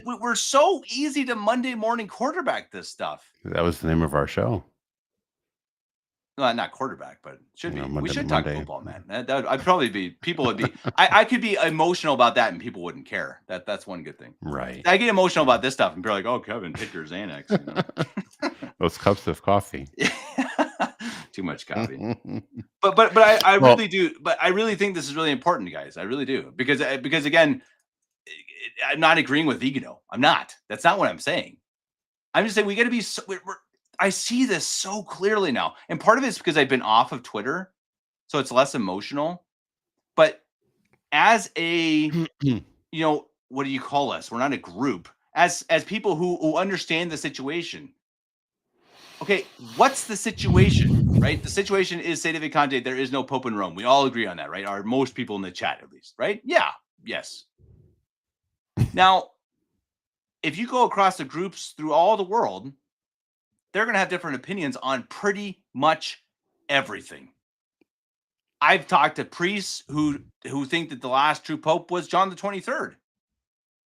We're so easy to Monday morning quarterback this stuff. That was the name of our show. Well, not quarterback, but should be. We should talk football, man. I'd probably be. People would be. I could be emotional about that, and people wouldn't care. That's one good thing. Right. I get emotional about this stuff, and people are like, "Oh, Kevin, take your Xanax." Those cups of coffee. Too much coffee. But I really do. But I really think this is really important, guys. I really do, because again, I'm not agreeing with Vigano. I'm not. That's not what I'm saying. I'm just saying we got to be. I see this so clearly now. And part of it is because I've been off of Twitter, so it's less emotional. But as a, what do you call us? We're not a group. As people who understand the situation. Okay, what's the situation, right? The situation is Sede Vicante, there is no Pope in Rome. We all agree on that, right? Or most people in the chat, at least, right? Yeah, yes. Now, if you go across the groups through all the world, they're going to have different opinions on pretty much everything. I've talked to priests who think that the last true pope was John the 23rd.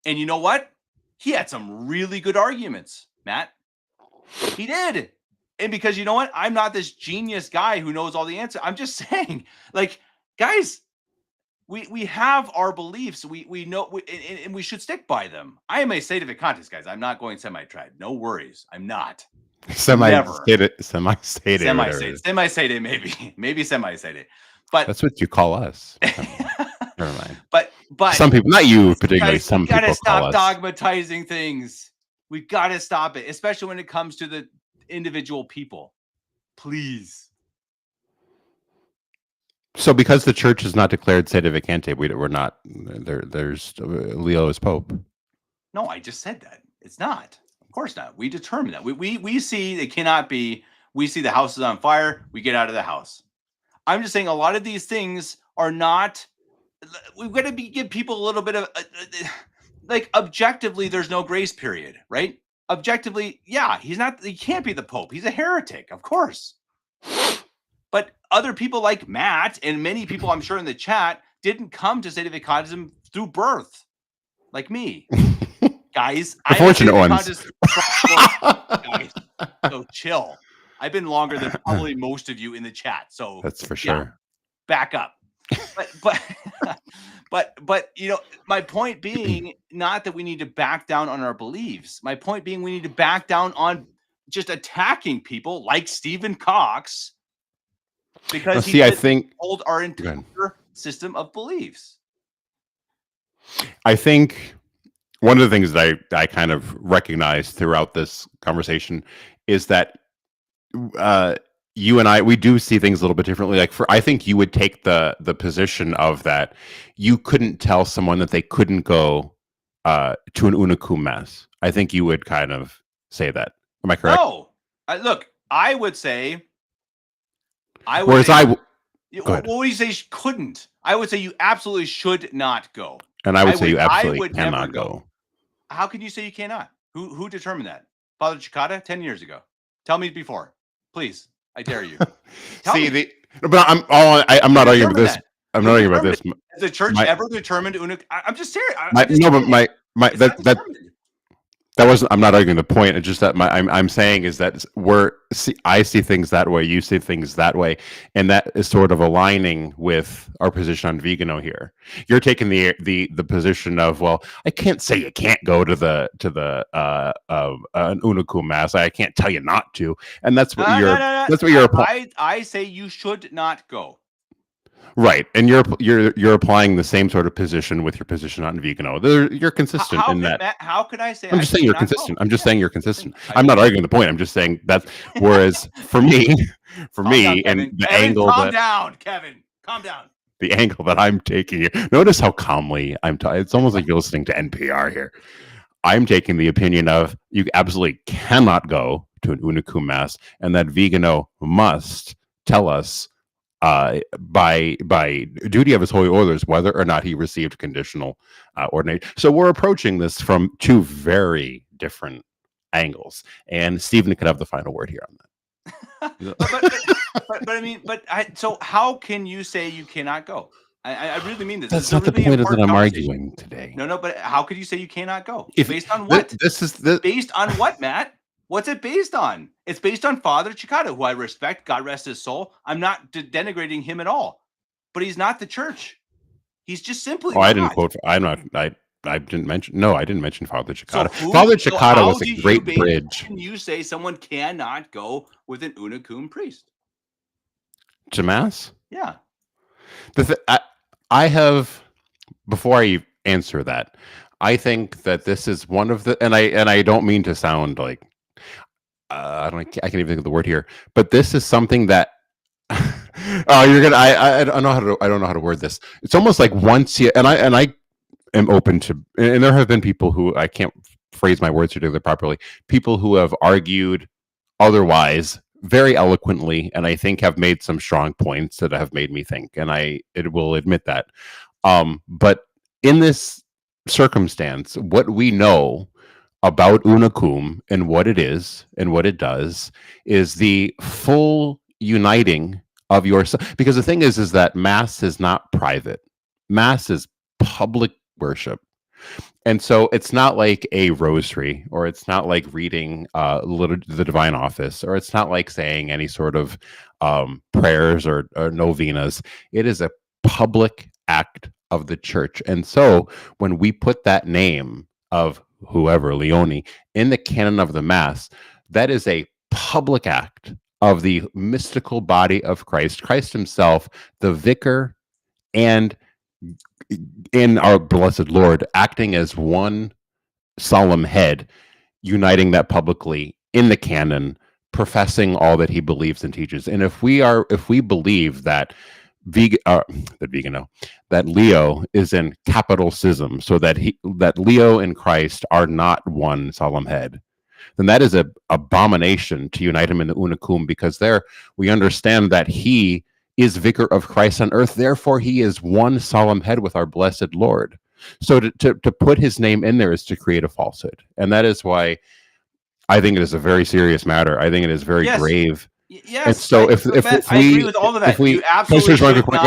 And you know what? He had some really good arguments, Matt. He did. And because you know what? I'm not this genius guy who knows all the answers. I'm just saying, like, guys, we have our beliefs. We know, and we should stick by them. I am a Sede Vicantis, guys. I'm not going semi-trad. No worries. I'm not. Semi-Sede, maybe semi-Sede. But that's what you call us. Never mind. But some people, not you particularly, guys, some people gotta call stop us. dogmatizing things. We gotta stop it, especially when it comes to the individual people. Please. So, because the church has not declared Sede Vicante, we're not there. There's Leo as Pope. No, I just said that it's not. Of course not. We determine that. We see it cannot be. We see the house is on fire. We get out of the house. I'm just saying a lot of these things are not. We've got to give people a little bit of like objectively. There's no grace period, right? Objectively, yeah, he can't be the Pope. He's a heretic, of course. But other people like Matt and many people I'm sure in the chat didn't come to Sede Vicantism through birth, like me. Guys, the fortunate ones. Guys, so chill. I've been longer than probably most of you in the chat, so that's for sure. Yeah, back up. But my point being not that we need to back down on our beliefs. My point being we need to back down on just attacking people like Stephen Cox because I think hold our entire system of beliefs. I think one of the things that I kind of recognize throughout this conversation is that you and I, we do see things a little bit differently. Like I think you would take the position of that you couldn't tell someone that they couldn't go to an Unicum mass. I think you would kind of say that. Am I correct? No. Look, I would say. Whereas go ahead. What would you say couldn't? I would say you absolutely should not go. And I would say you I absolutely would never cannot go. How can you say you cannot? Who determined that? Father Chicata 10 years ago. Tell me before. Please. I dare you. But I'm not arguing with this. I'm not arguing about this. Has the church ever determined I'm just serious. That wasn't. I'm not arguing the point. It's just that I'm saying is that I see things that way. You see things that way, and that is sort of aligning with our position on Vigano here. You're taking the position of, well, I can't say you can't go to the an Unicum mass. I can't tell you not to, and that's what that's what you're. I say you should not go. Right, and you're applying the same sort of position with your position on Vigano. You're consistent in that. Matt, how could I say? I'm just saying you're consistent. I'm just saying you're consistent. I'm not arguing the point. I'm just saying that. Whereas for me, and the angle. Calm down, Kevin. Calm down. The angle that I'm taking. Notice how calmly I'm. It's almost like you're listening to NPR here. I'm taking the opinion of you absolutely cannot go to an Unicum mass, and that Vigano must tell us. By duty of his holy orders, whether or not he received conditional ordination. So we're approaching this from two very different angles, and Stephen could have the final word here on that. So how can you say you cannot go? I really mean this. That's not the point that I'm arguing today. No, but how could you say you cannot go? Based on what? Based on what, Matt? What's it based on? It's based on Father Chicata, who I respect. God rest his soul. I'm not denigrating him at all, but he's not the church. He's just simply. Oh, I didn't quote. I'm not. I didn't mention. No, I didn't mention Father Chicata. Father Chicata was a great bridge. How can you say someone cannot go with an Unicum priest to mass? Yeah. I have. Before I answer that, I think that this is one of the, and I don't mean to sound like. I can't even think of the word here, but this is something that you're gonna. I don't know how to word this. It's almost like once you and I am open to, and there have been people who I can't phrase my words together properly. People who have argued otherwise very eloquently, and I think have made some strong points that have made me think, and it will admit that. But in this circumstance, what we know about Unicum and what it is and what it does is the full uniting of yourself. Because the thing is that Mass is not private. Mass is public worship. And so it's not like a rosary, or it's not like reading the divine office, or it's not like saying any sort of prayers or novenas. It is a public act of the church. And so when we put that name of whoever, Leone, in the canon of the Mass, that is a public act of the mystical body of Christ, Christ himself, the vicar, and in our blessed Lord, acting as one solemn head, uniting that publicly in the canon, professing all that he believes and teaches. And if we believe that that Leo is in capital schism, so that Leo and Christ are not one solemn head, then that is an abomination to unite him in the Unicum, because there we understand that he is vicar of Christ on earth, therefore he is one solemn head with our blessed Lord. So to put his name in there is to create a falsehood, and that is why I think it is a very serious matter. I think it is very grave. Yes. And so if we, I agree with all of that. You absolutely should not go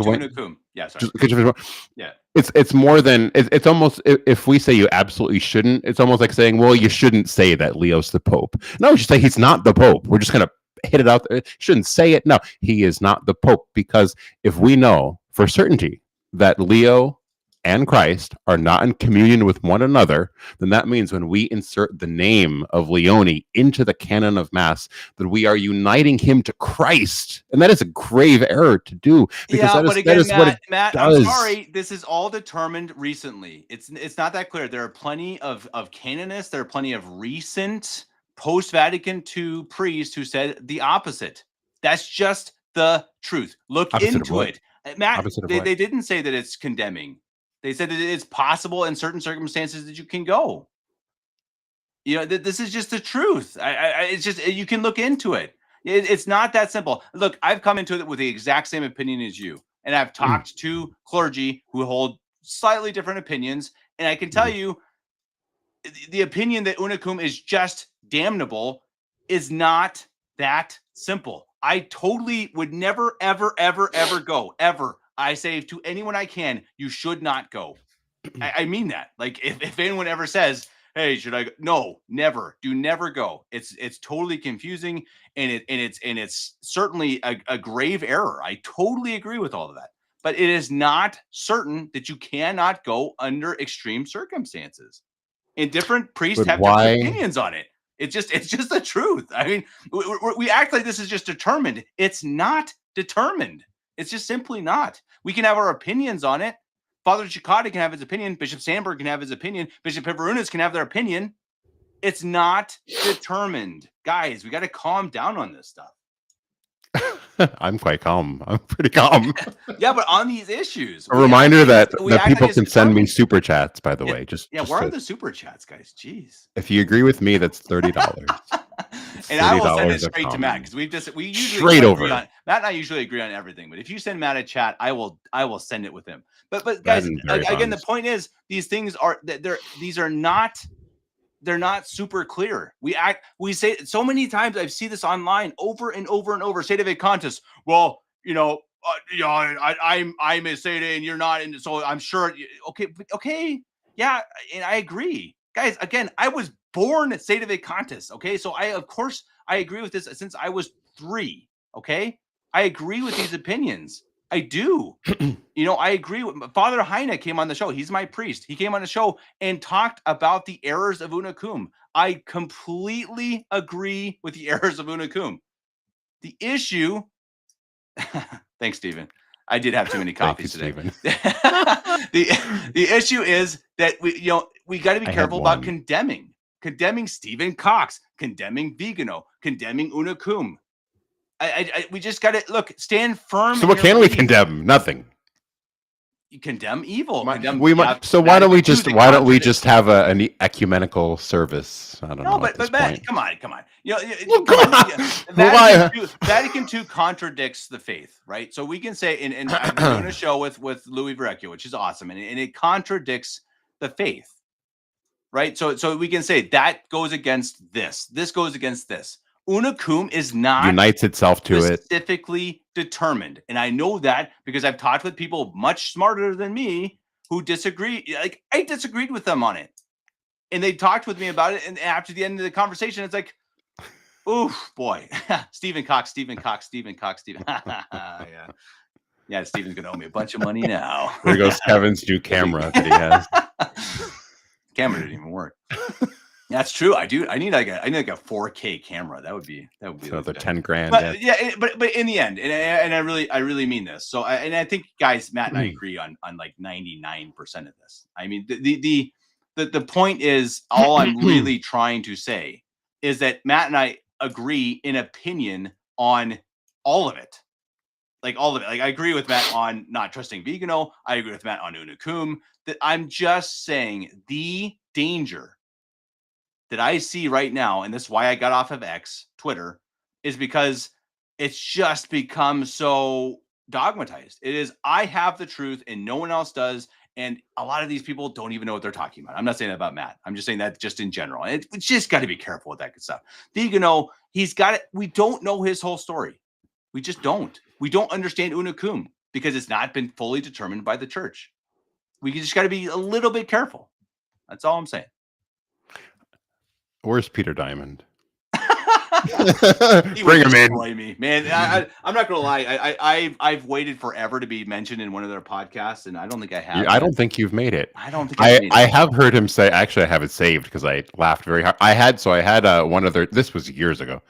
to Unicum. Yeah, sorry. Yeah. It's more than it's almost, if we say you absolutely shouldn't, it's almost like saying, well, you shouldn't say that Leo's the Pope. No, just say he's not the Pope. We're just gonna hit it out there. Shouldn't say it. No, he is not the Pope, because if we know for certainty that Leo and Christ are not in communion with one another, then that means when we insert the name of Leone into the canon of Mass, that we are uniting him to Christ. And that is a grave error to do. Because that is what it Matt, does. I'm sorry, this is all determined recently. It's not that clear. There are plenty of canonists, there are plenty of recent post-Vatican II priests who said the opposite. That's just the truth. Look into it. Matt, they didn't say that it's condemning. They said that it's possible in certain circumstances that you can go. You know, this is just the truth. It's just, you can look into it. It's not that simple. Look, I've come into it with the exact same opinion as you, and I've talked to clergy who hold slightly different opinions, and I can tell you, the opinion that unicum is just damnable is not that simple. I totally would never, ever, ever, ever go. Ever. I say to anyone I can, you should not go. I mean that. Like, if anyone ever says, hey, should I go? No, never. Do never go. It's totally confusing, and it's certainly a grave error. I totally agree with all of that. But it is not certain that you cannot go under extreme circumstances. And different priests have different opinions on it. It's just the truth. I mean, we act like this is just determined. It's not determined. It's just simply not. We can have our opinions on it. Father Chikati can have his opinion. Bishop Sandberg can have his opinion. Bishop Pivarunas can have their opinion. It's not determined. Guys, we got to calm down on this stuff. I'm quite calm. I'm pretty calm. Yeah, but on these issues, a reminder that people can send me super chats, by the way. Where are the super chats, guys? Jeez. If you agree with me, that's $30. And I will send it straight to Matt, because we usually straight over. Matt and I usually agree on everything. But if you send Matt a chat, I will send it with him. But guys, again, the point is, these things are they're not super clear. We say it so many times. I've seen this online over and over and over. Sede Vacantis. Well, I'm a Sede and you're not, and so I'm sure. Okay, yeah, and I agree, guys. Again, I was born Sede Vacantis. Okay, so of course I agree with this since I was 3. Okay, I agree with these opinions. I do. I agree with Father Heine came on the show. He's my priest. He came on the show and talked about the errors of unicum. I completely agree with the errors of unicum. The issue, thanks, Stephen. I did have too many coffees today. The issue is that we got to be careful about condemning Stephen Cox, condemning Vigano, condemning unicum. We just got to stand firm. So what can we condemn? Nothing. You condemn evil. Why don't we just have an ecumenical service? I don't know. But Matt, come on. Vatican II contradicts the faith, right? So we can say, and I'm doing a show with Louis Verrecchio, which is awesome, and it contradicts the faith, right? So we can say that goes against this. This goes against this. Unicum is not unites itself to specifically determined. And I know that because I've talked with people much smarter than me who disagree. Like, I disagreed with them on it. And they talked with me about it. And after the end of the conversation, it's like, oof, boy. Stephen Cox. Yeah. Yeah, Stephen's going to owe me a bunch of money now. There goes Kevin's new camera that he has. Camera didn't even work. That's true. I do. I need like a 4K camera. That would be another $10,000. But but in the end, and I really mean this. So I think, guys, Matt and I agree on like 99% of this. I mean, the point is, all I'm really trying to say is that Matt and I agree in opinion on all of it. Like all of it. Like, I agree with Matt on not trusting Vigano. I agree with Matt on unicum. That I'm just saying the danger that I see right now, and this is why I got off of Twitter, is because it's just become so dogmatized. It is, I have the truth and no one else does. And a lot of these people don't even know what they're talking about. I'm not saying that about Matt. I'm just saying that just in general. And it's just got to be careful with that good stuff. Vigano, he's got it. We don't know his whole story. We just don't. We don't understand unicum because it's not been fully determined by the church. We just got to be a little bit careful. That's all I'm saying. Where's Peter Diamond? Bring him in, me, man. I'm not gonna lie. I've waited forever to be mentioned in one of their podcasts, and I don't think I have. I don't think you've made it. I don't think I have heard him say. Actually, I have it saved because I laughed very hard. I had one of their. This was years ago.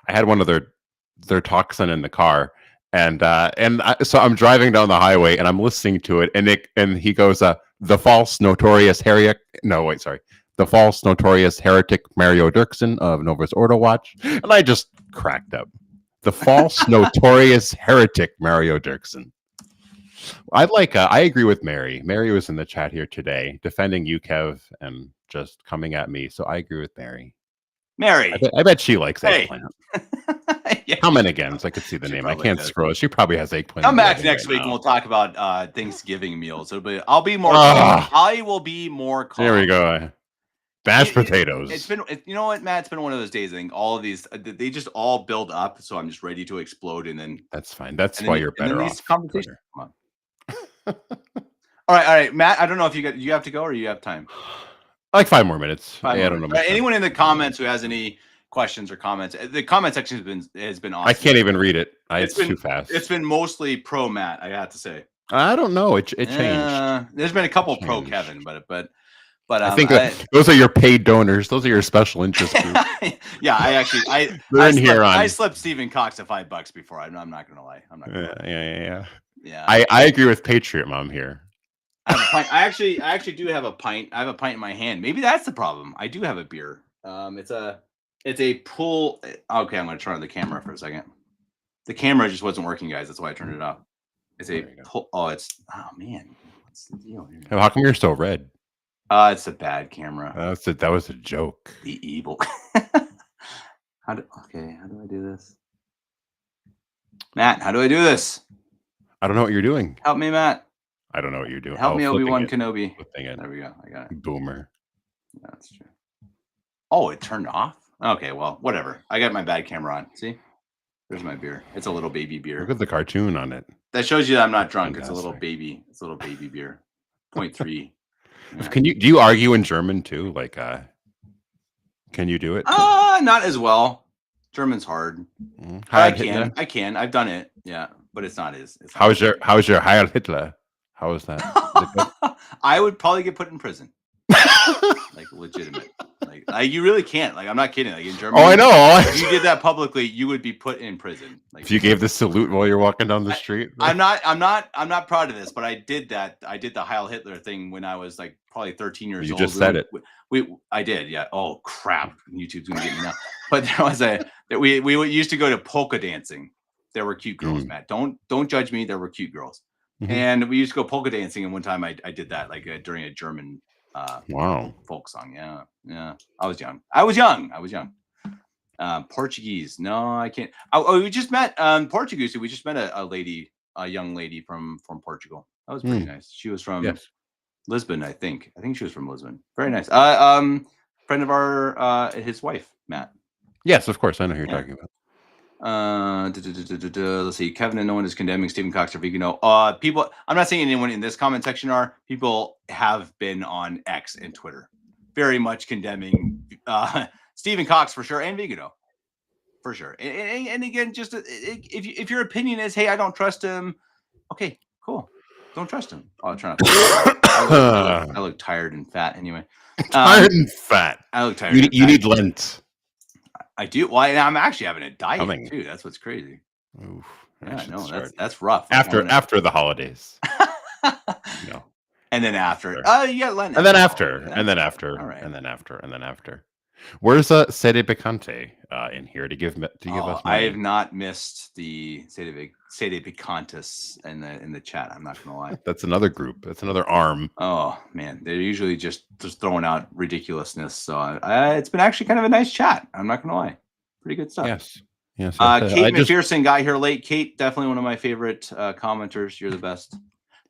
I had one of their talks in the car, so I'm driving down the highway and I'm listening to it, and he goes, "The false notorious heretic." No, wait, sorry. The false notorious heretic Mario Dirksen of Novus Ordo Watch. And I just cracked up. The false notorious heretic Mario Dirksen. I agree with Mary. Mary was in the chat here today, defending you, Kev, and just coming at me. So I agree with Mary. Mary, I bet she likes hey. eggplant. Yeah, Comment again so I could see the she name. I probably can't does. scroll. She probably has eggplant. Come in the back oven next right week and now. we'll talk about Thanksgiving meals. I'll be more. Ah. I will be more calm. There we go. Mashed potatoes. It's been, you know what, Matt? It's been one of those days. I think all of these, they just all build up. So I'm just ready to explode, and then That's fine. That's why you're better off. Conversations come on. All right, Matt. I don't know if you have to go or you have time. Like 5 more minutes. I don't know. Anyone in the comments who has any questions or comments, the comment section has been awesome. I can't even read it. It's too fast. It's been mostly pro Matt, I have to say. I don't know. It changed. There's been a couple pro Kevin, but I think those are your paid donors. Those are your special interest groups. Yeah, I slipped Stephen Cox a $5 before. I'm not gonna lie. Yeah. I agree with Patriot Mom here. I have a pint. I actually do have a pint. I have a pint in my hand. Maybe that's the problem. I do have a beer. It's a pull. Okay, I'm gonna turn on the camera for a second. The camera just wasn't working, guys. That's why I turned it off. It's a pull. Oh man, what's the deal here? How come you're so red? It's a bad camera. That was a joke. The evil. How do I do this? Matt, how do I do this? I don't know what you're doing. Help me, Matt. I don't know what you're doing. Help me, Obi-Wan Kenobi. There we go. I got it. Boomer. Yeah, that's true. Oh, it turned off? Okay, well, whatever. I got my bad camera on. See? There's my beer. It's a little baby beer. Look at the cartoon on it. That shows you that I'm not drunk. Fantastic. It's a little baby beer. 0.3. Yeah. Do you argue in German too? Like can you do it? Not as well. German's hard. I can. I've done it. Yeah, but it's not as. How's your Heil Hitler? How is that? I would probably get put in prison. Like legitimate. Like you really can't. Like I'm not kidding. Like in Germany. Oh, I know. If you did that publicly, you would be put in prison. Like if you gave the salute while you're walking down the street. I'm not proud of this, but I did that. I did the Heil Hitler thing when I was like probably 13 years old. You just said it. I did. Yeah. Oh crap. YouTube's gonna get me now. But there was we used to go to polka dancing. There were cute girls, Matt. Don't judge me. There were cute girls. Mm-hmm. And we used to go polka dancing, and one time I did that like during a German folk song. Yeah. I was young. Portuguese. No, I can't. We just met Portuguese. We just met a young lady from Portugal. That was pretty nice. She was from Lisbon, I think. I think she was from Lisbon. Very nice. Friend of our his wife, Matt. Yes, of course. I know who you're talking about. Let's see. Kevin and no one is condemning Stephen Cox or Vigano. People, I'm not saying anyone in this comment section are. People have been on X and Twitter, very much condemning Stephen Cox for sure, and Vigano for sure. And again, just if your opinion is, hey, I don't trust him. Okay, cool. Don't trust him. I'll try not to. I look tired and fat anyway. Tired and fat. I look tired. You need Lent. I do. Well, I'm actually having a diet too. That's what's crazy. Oof, yeah, no, that's rough. After the holidays. No. And then after. Yeah, Lent. And then after. And then after. All right. And then after. And then after. Where's Sede Picante in here to give us money? I have not missed the Sede Picantes in the chat. I'm not gonna lie. That's another group. That's another arm. Oh man, they're usually just throwing out ridiculousness. So it's been actually kind of a nice chat. I'm not gonna lie. Pretty good stuff. Yes. Kate McPherson got here late. Kate, definitely one of my favorite commenters. You're the best.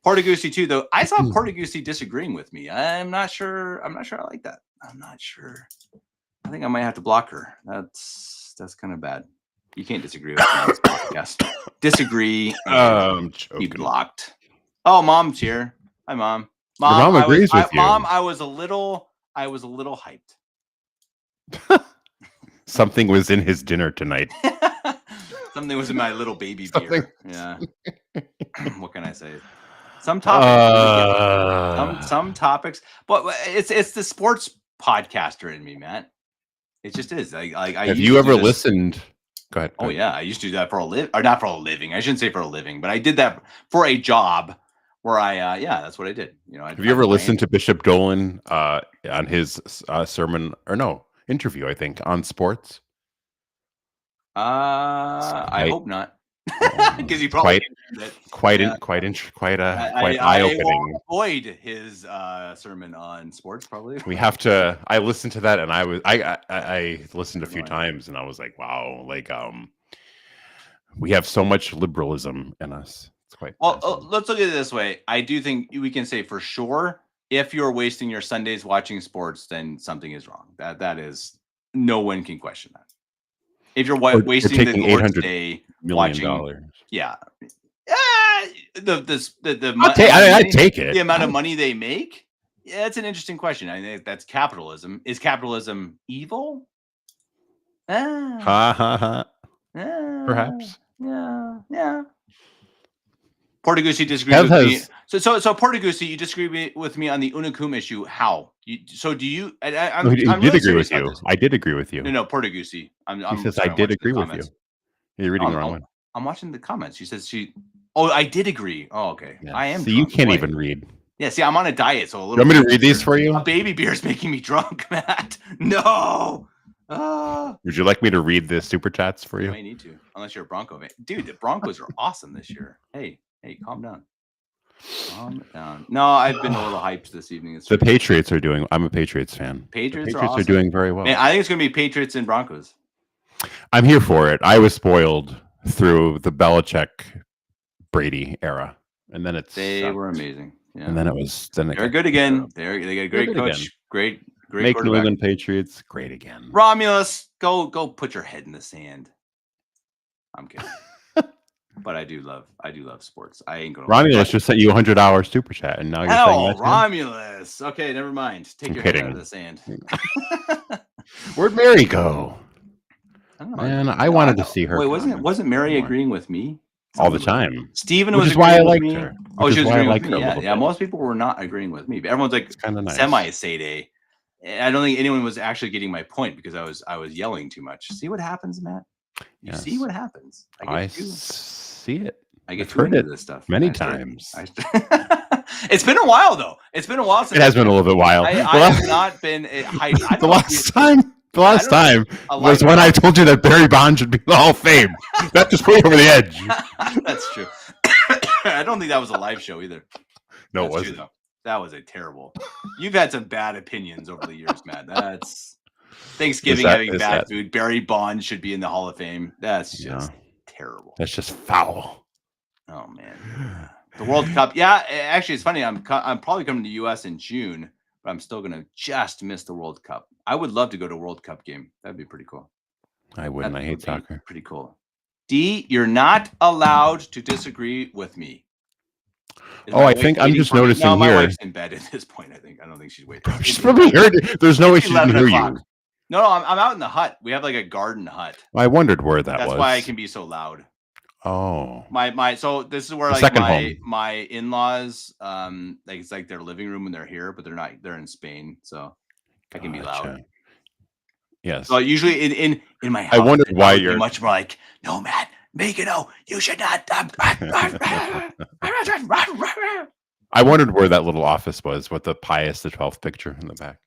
Portuguese too, though. I saw Portuguese disagreeing with me. I'm not sure I like that. I'm not sure. I think I might have to block her. That's kind of bad. You can't disagree with me on this podcast. Disagree. Be blocked. Oh, Mom's here. Hi, Mom. Mom agrees with you. Mom, I was a little hyped. Something was in his dinner tonight. Something was in my little baby beer. Yeah. What can I say? Some topics. Some topics. But it's the sports podcaster in me, Matt. It just is. Have you ever listened? Go ahead. Oh yeah, I used to do that for a living, or not for a living. I shouldn't say for a living, but I did that for a job where that's what I did. Have you ever listened to Bishop Dolan on his sermon interview? I think on sports. I hope not. because you probably quite eye I opening. will avoid his sermon on sports. Probably We have to. I listened to that, and I listened a few times, and I was like, wow, like we have so much liberalism in us. It's quite. Well, let's look at it this way. I do think we can say for sure, if you're wasting your Sundays watching sports, then something is wrong. That is, no one can question that. If you're wasting the Lord's Day watching, yeah, I'd take it. The amount of money they make, yeah, that's an interesting question. I think that's capitalism. Is capitalism evil? Perhaps. Yeah. Portuguese disagree with me. So Portuguese, you disagree with me on the Unicum issue. How? I did agree with you. I did agree with you. No, Portuguese. He says I did agree with you. You're reading the wrong one. I'm watching the comments. She says Oh, I did agree. Oh, okay. Yeah. I am. So you can't even read. Yeah. See, I'm on a diet, so a little. You want me to read these for you? A baby beer is making me drunk, Matt. No. Would you like me to read the super chats for you? You may need to, unless you're a Bronco fan. Dude, the Broncos are awesome this year. Hey, calm down. Calm down. No, I've been a little hyped this evening. The Patriots are doing. I'm a Patriots fan. Patriots are doing very well. Man, I think it's going to be Patriots and Broncos. I'm here for it. I was spoiled through the Belichick Brady era, and then they were amazing. Yeah. And then they're good again. They got a great coach. Again. Great. Make New England Patriots great again. Romulus, go put your head in the sand. I'm kidding. But I do love sports. I ain't gonna. Romulus just sent you $100 super chat, and now you're saying that Romulus. Okay, never mind. Take your head out of the sand. Where'd Mary go? Man, I wanted to see her. Wait, wasn't Mary agreeing with me all the time? Steven was why I liked her. Oh, she was agreeing with me. Yeah. Most people were not agreeing with me, but everyone's like nice. Semi-Sede. I don't think anyone was actually getting my point because I was yelling too much. See what happens, Matt? You see what happens. I see it. I get heard into this stuff many times. It's been a while though. It's been a while since it has been a little bit wild. I have not been hyped. The last time was when I told you that Barry Bonds should be in the Hall of Fame. That just put you over the edge. That's true. I don't think that was a live show either. No, it wasn't. That was a terrible. You've had some bad opinions over the years, Matt. That's Thanksgiving having bad food. Barry Bonds should be in the Hall of Fame. That's just terrible. That's just foul. Oh man, the World Cup. Yeah, actually, it's funny. I'm probably coming to the U.S. in June, but I'm still gonna just miss the World Cup. I would love to go to a World Cup game. That'd be pretty cool. I wouldn't. I hate soccer. Pretty cool. D, you're not allowed to disagree with me. I think I'm just noticing here. My wife's in bed at this point. I don't think she's waiting. She's probably heard it. There's no way she didn't hear you. No, I'm out in the hut. We have like a garden hut. I wondered where that was. That's why I can be so loud. Oh. So this is where my in-laws, like it's like their living room when they're here, but they're not. They're in Spain, so I can be loud. Yes. So usually in my house, I wondered why you're much more like, no, Matt, Vigano, you should not. I wondered where that little office was with the Pius the 12th picture in the back.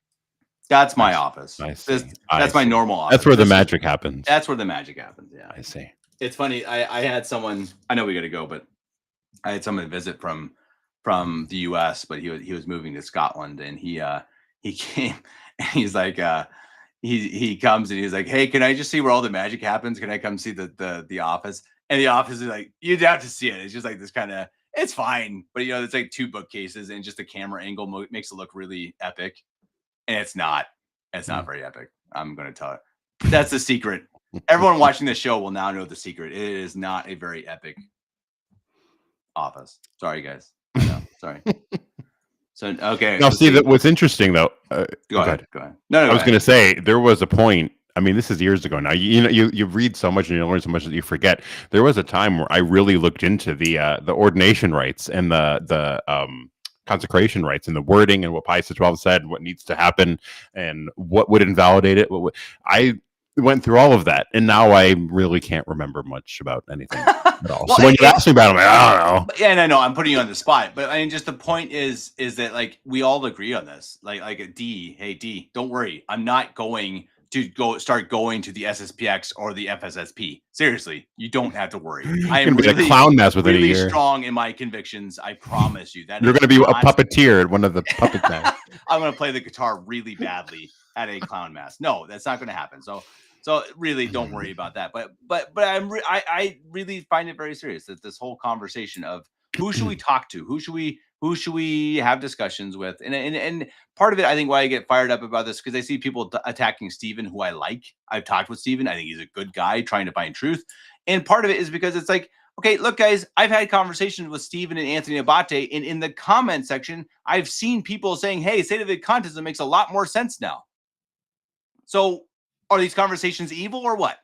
That's my office. That's my normal office. That's where the magic happens. That's where the magic happens. Yeah. I see. It's funny. I had someone. I know we got to go, but I had someone visit from the U.S., but he was moving to Scotland, and he came, and he's like, he comes and he's like, hey, can I just see where all the magic happens? Can I come see the office? And the office is like, you'd have to see it. It's just like this kind of. It's fine, but it's like 2 bookcases, and just the camera angle makes it look really epic. And it's not very epic. I'm going to tell it. That's the secret. Everyone watching this show will now know the secret. It is not a very epic office. Sorry, guys. No, sorry. So, okay. Now, see, what's interesting, though. Go ahead. No, I was going to say, there was a point. I mean, this is years ago now. You read so much and you learn so much that you forget. There was a time where I really looked into the ordination rites and the consecration rites and the wording and what Pius XII said, what needs to happen, and what would invalidate it. I went through all of that, and now I really can't remember much about anything at all. So when you ask me about it, I'm like, I don't know. Yeah, and I know I'm putting you on the spot, but I mean, just the point is that like we all agree on this. Like a D, hey D, don't worry, I'm not going to start going to the SSPX or the FSSP. Seriously, you don't have to worry. I You're am gonna be a really, clown mess within a really year. strong in my convictions. I promise you that You're is going to be a not- puppeteer at one of the puppet guys. I'm going to play the guitar really badly at a clown mask. No, that's not going to happen. So really, don't worry about that. But I really find it very serious that this whole conversation of who should we talk to, who should we have discussions with, and part of it, I think, why I get fired up about this because I see people attacking Steven, who I like. I've talked with Steven. I think he's a good guy trying to find truth, and part of it is because it's like, okay, look, guys, I've had conversations with Steven and Anthony Abate, and in the comment section, I've seen people saying, hey, State of the Contism makes a lot more sense now. So are these conversations evil or what?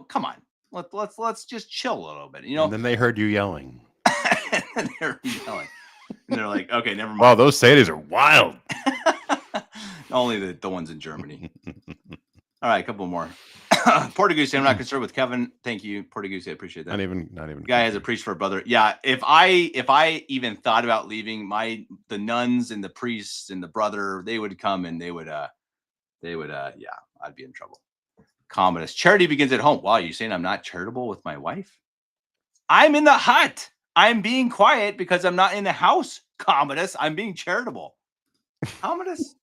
Come on. Let's just chill a little bit. And then they heard you yelling. And they're yelling. And they're like, okay, never mind. Wow, those Sadies are wild. Only the ones in Germany. All right, a couple more. Portuguese, I'm not concerned with Kevin. Thank you, Portuguese. I appreciate that. Not even. Guy has a priest for a brother. Yeah, if I even thought about leaving, the nuns and the priests and the brother, they would come and they would yeah, I'd be in trouble. Commodus, charity begins at home. Wow, you saying I'm not charitable with my wife? I'm in the hut. I'm being quiet because I'm not in the house. Commodus, I'm being charitable. Commodus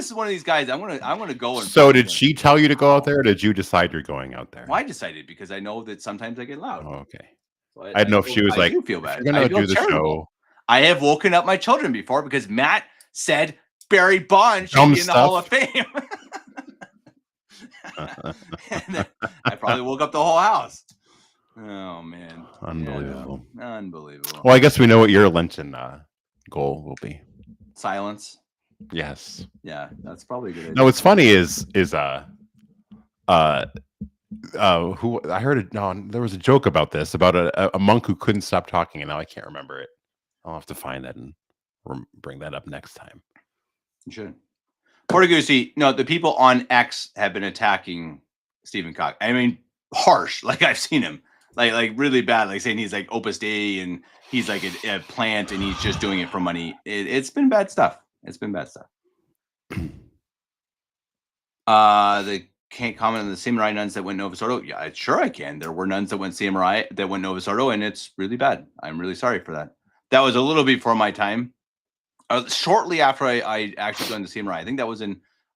is one of these guys. I'm gonna go. So did she tell you to go out there, or did you decide you're going out there? Well, I decided because I know that sometimes I get loud. Oh, okay. So I didn't know if she was like, feel bad. You're gonna do the show. I have woken up my children before because Matt said Barry Bonds should be in the Hall of Fame. And I probably woke up the whole house. Oh man, unbelievable! Yeah, unbelievable. Well, I guess we know what your Lenten goal will be. Silence. Yes. Yeah, that's probably good. No, what's funny is who I heard there was a joke about this about a monk who couldn't stop talking, and now I can't remember it. I'll have to find that and bring that up next time. You should. Portuguese, no, the people on X have been attacking Stephen Cox. I mean, harsh. Like I've seen him, like really bad. Like saying he's like Opus Dei and he's like a plant and he's just doing it for money. It's been bad stuff. They can't comment on the samurai nuns that went Novus Ordo. Yeah, sure I can. There were nuns that went samurai that went Novus Ordo, and it's really bad. I'm really sorry for that. That was a little before my time. Shortly after I actually joined the samurai. I think that was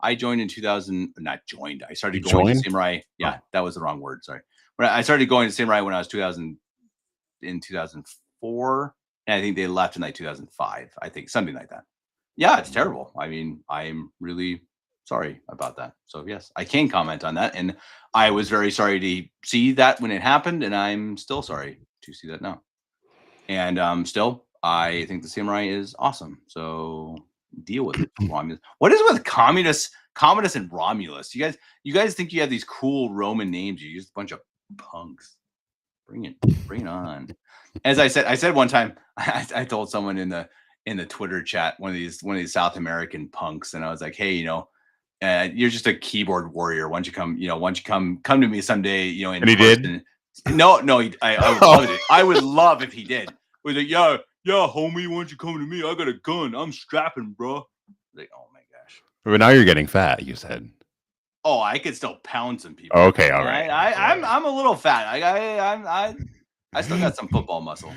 I joined in 2000. Not joined. I started going to samurai. Yeah, that was the wrong word. Sorry. But I started going to samurai when I was 2004, and I think they left in like 2005. I think something like that. Yeah, it's terrible. I mean, I'm really sorry about that. So yes, I can comment on that, and I was very sorry to see that when it happened, and I'm still sorry to see that now. And still, I think the samurai is awesome. So deal with it, Romulus. What is with Commodus and Romulus? You guys think you have these cool Roman names? You use a bunch of punks. Bring it on. As I said one time, I told someone in the Twitter chat, one of these South American punks, and I was like, hey, you're just a keyboard warrior. Why don't you come to me someday, in and he person. did. No, I would love it. I would love if he did. We're like, yeah, homie, why don't you come to me? I got a gun. I'm strapping, bro. Like, oh my gosh. But now you're getting fat, you said. Oh, I could still pound some people. Okay, all right. I'm a little fat. I still got some football muscle.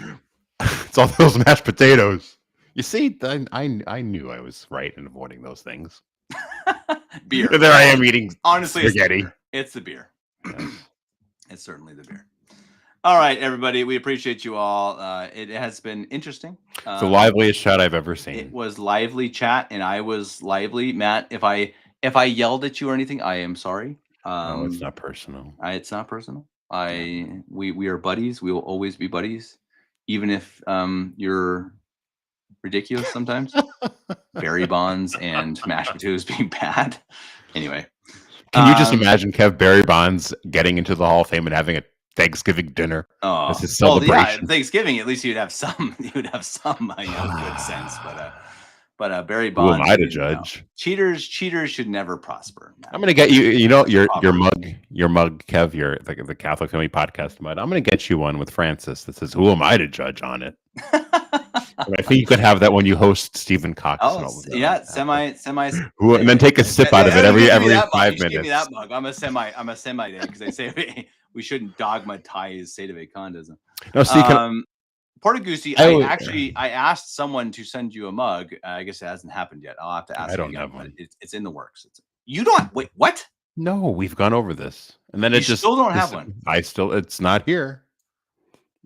It's all those mashed potatoes. You see, I knew I was right in avoiding those things. Beer. There I am eating spaghetti. It's the beer. It's certainly the beer. All right, everybody. We appreciate you all. It has been interesting. It's the liveliest chat I've ever seen. It was lively chat, and I was lively. Matt, if I yelled at you or anything, I am sorry. No, it's not personal. It's not personal. We are buddies. We will always be buddies, even if you're ridiculous sometimes. Barry Bonds and mashed potatoes being bad. Anyway, can you just imagine Barry Bonds getting into the Hall of Fame and having a Thanksgiving dinner? Oh, as his celebration. Well, yeah, Thanksgiving. At least you'd have some. You'd have some good sense. But Barry Bonds. Who am I to judge? Cheaters should never prosper. I'm gonna get you. Your mug, Kev, the Catholic Family Podcast mug. I'm gonna get you one with Francis that says, "Who am I to judge?" on it. And I think you could have that when you host Stephen Cox. Oh, and all of that. yeah, semi. And then take a sip out of it every 5 minutes. Give me that mug. I'm a semi day because they say we shouldn't dogmatize state of Condism. No, see, Portuguese, I asked someone to send you a mug. I guess it hasn't happened yet. I'll have to ask. I don't again, have one. It's in the works. You don't wait. What? No, we've gone over this, and then you still don't have one. It's not here.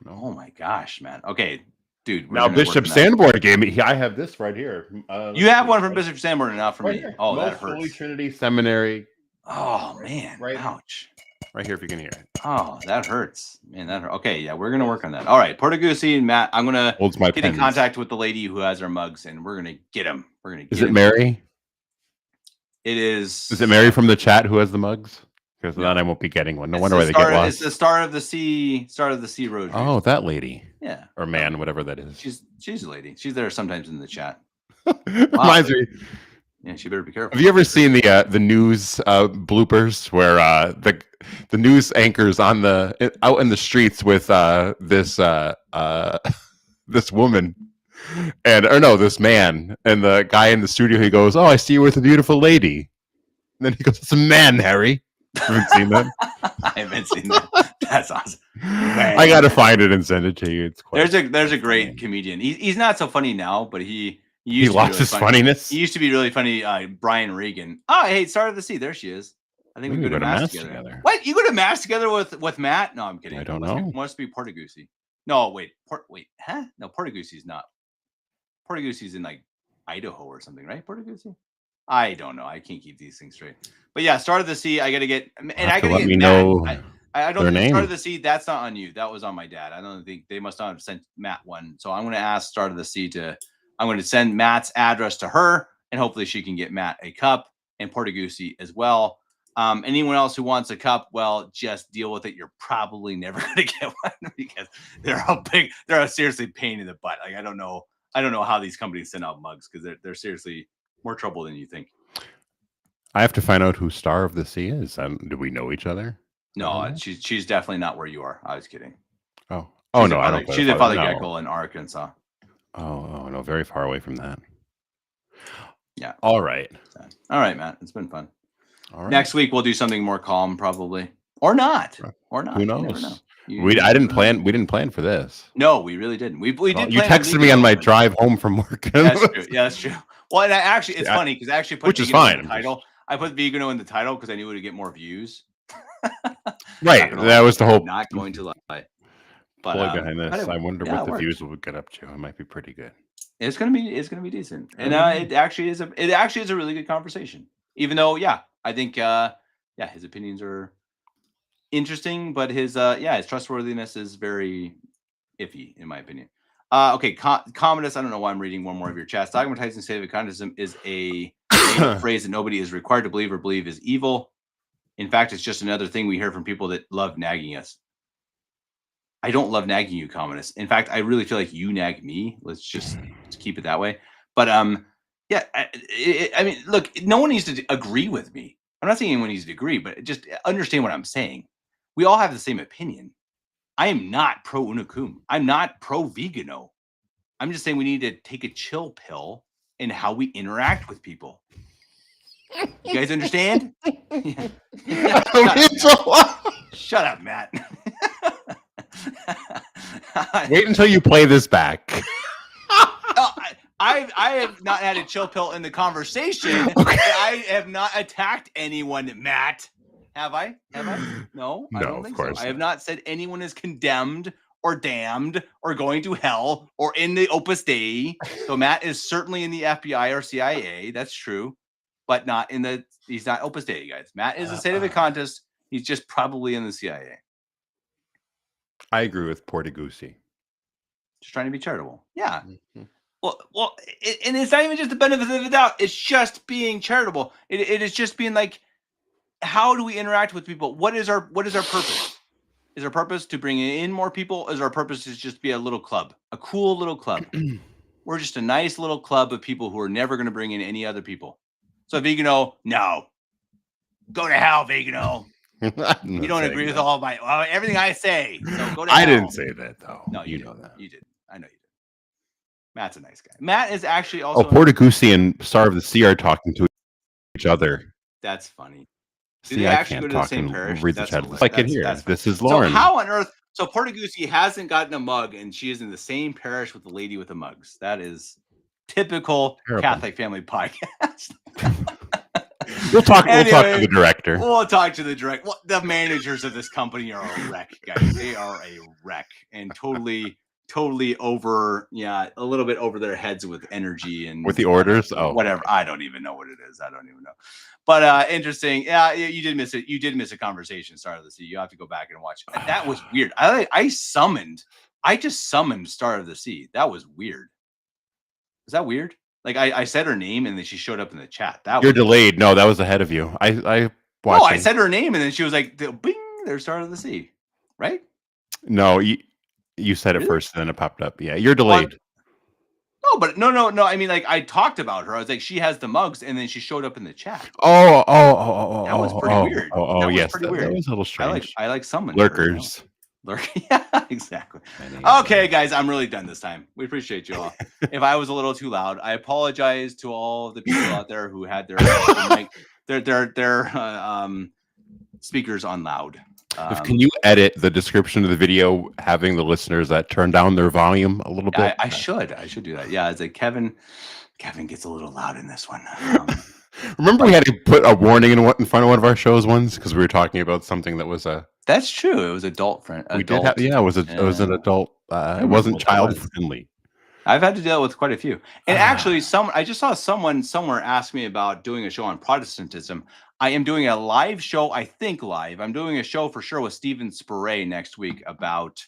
No. Oh my gosh, man. Okay, dude. Now Bishop Sanborn gave me. I have this right here. You have one from Bishop Sanborn and not from me. Here. Oh, Most that hurts. Holy Trinity Seminary. Oh man, ouch. Right here, if you can hear it. Oh, that hurts, man. That hurt. Okay, yeah, we're gonna work on that. All right, Portuguese and Matt. I'm gonna get in contact with the lady who has our mugs, and we're gonna get them. We're gonna. Is it Mary? It is. Is it Mary from the chat who has the mugs? Because then I won't be getting one. No wonder why they get lost. It's the Star of the Sea road. Oh, that lady. Yeah. Or man, whatever that is. She's a lady. She's there sometimes in the chat. Reminds me. Yeah, she better be careful. Have you ever seen the news bloopers where the news anchors out in the streets with this woman this man, and the guy in the studio, he goes, "Oh, I see you with a beautiful lady," and then he goes, "It's a man, Harry." Haven't seen that? I haven't seen that. That's awesome. Man. I gotta find it and send it to you. It's quite there's a great comedian. He's not so funny now, but he lost his funniness. He used to be really funny. Brian Regan. Oh, hey, Star of the Sea. There she is. I think we go to Mass together. What? You go to Mass together with Matt? No, I'm kidding. I don't know. Must be Portuguese. No, wait. Huh? No, Portuguese is not. Portuguese is in like Idaho or something, right? Portuguese. I don't know. I can't keep these things straight. But yeah, Star of the Sea. I gotta get. And I gotta let get. Me know I don't think Star of the Sea. That's not on you. That was on my dad. I don't think they must not have sent Matt one. So I'm gonna ask Star of the Sea to. I'm going to send Matt's address to her, and hopefully she can get Matt a cup, and Portuguese as well. Anyone else who wants a cup, well, just deal with it. You're probably never going to get one because they're a seriously pain in the butt. Like I don't know how these companies send out mugs because they're seriously more trouble than you think. I have to find out who Star of the Sea is. Do we know each other? No, she's definitely not where you are. I was kidding. Oh no, I don't. She's at Father Gecko in Arkansas. Oh no, very far away from that. Yeah. All right, Matt. It's been fun. All right. Next week we'll do something more calm, probably, or not. Who knows? We didn't plan for this. No, we really didn't. We did. You texted me on my drive home from work. That's true. Yeah, that's true. Well, and it's funny because I actually put Vigano in the title. I put Vigano in the title because I knew it would get more views. Right. That was the whole. Not going to lie. But behind this, I wonder what the views will get up to. It might be pretty good. It's gonna be decent, and it actually is a really good conversation. Even though, I think his opinions are interesting, but his trustworthiness is very iffy, in my opinion. Okay, Commodus. I don't know why I'm reading one more of your chats. Dogmatizing state of condism is a phrase that nobody is required to believe or believe is evil. In fact, it's just another thing we hear from people that love nagging us. I don't love nagging you, Commodus. In fact, I really feel like you nag me. Let's just keep it that way. But I mean, look, no one needs to agree with me. I'm not saying anyone needs to agree, but just understand what I'm saying. We all have the same opinion. I am not pro Unicum. I'm not pro Vigano. I'm just saying we need to take a chill pill in how we interact with people. You guys understand? Shut up, Matt. Wait until you play this back. I have not had a chill pill in the conversation. Okay. I have not attacked anyone, Matt. Have I? No, I don't think so. I have not said anyone is condemned or damned or going to hell or in the Opus Dei. So Matt is certainly in the FBI or CIA. That's true, but he's not Opus Dei, guys. Matt is a state of the contest. He's just probably in the CIA. I agree with Portuguese. Just trying to be charitable. Yeah. Mm-hmm. Well, and it's not even just the benefit of the doubt. It's just being charitable. It is just being like, how do we interact with people? What is our purpose? Is our purpose to bring in more people? Is our purpose to just be a little club, a cool little club? We're just a nice little club of people who are never going to bring in any other people. So Vigano, no. Go to hell, Vigano. You don't agree with all my everything I say. So go to hell. I didn't say that though. No, you know that. You did. I know you did. Matt's a nice guy. Matt is actually Oh, also. Portagusi and Star of the Sea are talking to each other. That's funny. Do See, they I actually go can't to the talk same and parish? read the That's chat. hilarious. I can hear. That's This is so Lauren. how on earth? So Portagusi hasn't gotten a mug, and she is in the same parish with the lady with the mugs. That is typical Terrible. Catholic family podcast. We'll talk to Anyway, the director. We'll talk to the direct. Well, the managers of this company are a wreck, guys. They are a wreck and totally over. Yeah, a little bit over their heads with energy and With the orders. whatever. Okay. I don't even know what it is. I don't even know. But interesting. Yeah, you did miss it. You did miss a conversation. Star of the Sea. You have to go back and watch. That was weird. I just summoned Star of the Sea. That was weird. Is that weird? Like I said her name and then she showed up in the chat. You're delayed. No, that was ahead of you. I watched. No, I said her name and then she was like, "Bing!" There's Star of the Sea, right? No, you said it Really? first, and then it popped up. Yeah, you're delayed. No, but no. I mean, like I talked about her. I was like, she has the mugs, and then she showed up in the chat. That That was pretty weird. Oh, That yes, was pretty weird. that was a little strange. I like summon Lurkers. Yeah, exactly. Okay, guys, I'm really done this time. We appreciate you all. If I was a little too loud, I apologize to all the people out there who had their speakers on loud. Can you edit the description of the video having the listeners that turn down their volume a little bit? I should do that. Yeah, it's like Kevin gets a little loud in this one. Remember, we had to put a warning in front of one of our shows once because we were talking about something that was a. That's true. It was adult friend. We did have, it was an adult. It wasn't child friendly. I've had to deal with quite a few. And actually, I just saw someone somewhere ask me about doing a show on Protestantism. I am doing a live show. I think live. I'm doing a show for sure with Stephen Spurray next week about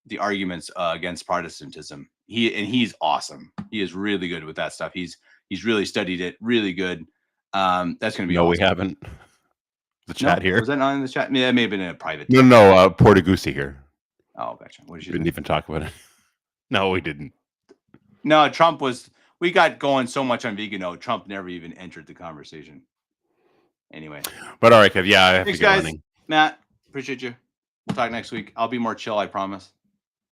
the arguments against Protestantism. He's awesome. He is really good with that stuff. He's really studied it. Really good. That's going to be. No, awesome. we haven't. The chat here. Was that not in the chat? Yeah, it may have been in a private. No. Portagusi here. Oh, gotcha. What did you? Didn't even talk about it. No, we didn't. No, Trump was. We got going so much on Vigano. Trump never even entered the conversation. Anyway. But all right, Kev. Yeah, I have Thanks, to get guys. running. Matt, appreciate you. We'll talk next week. I'll be more chill, I promise.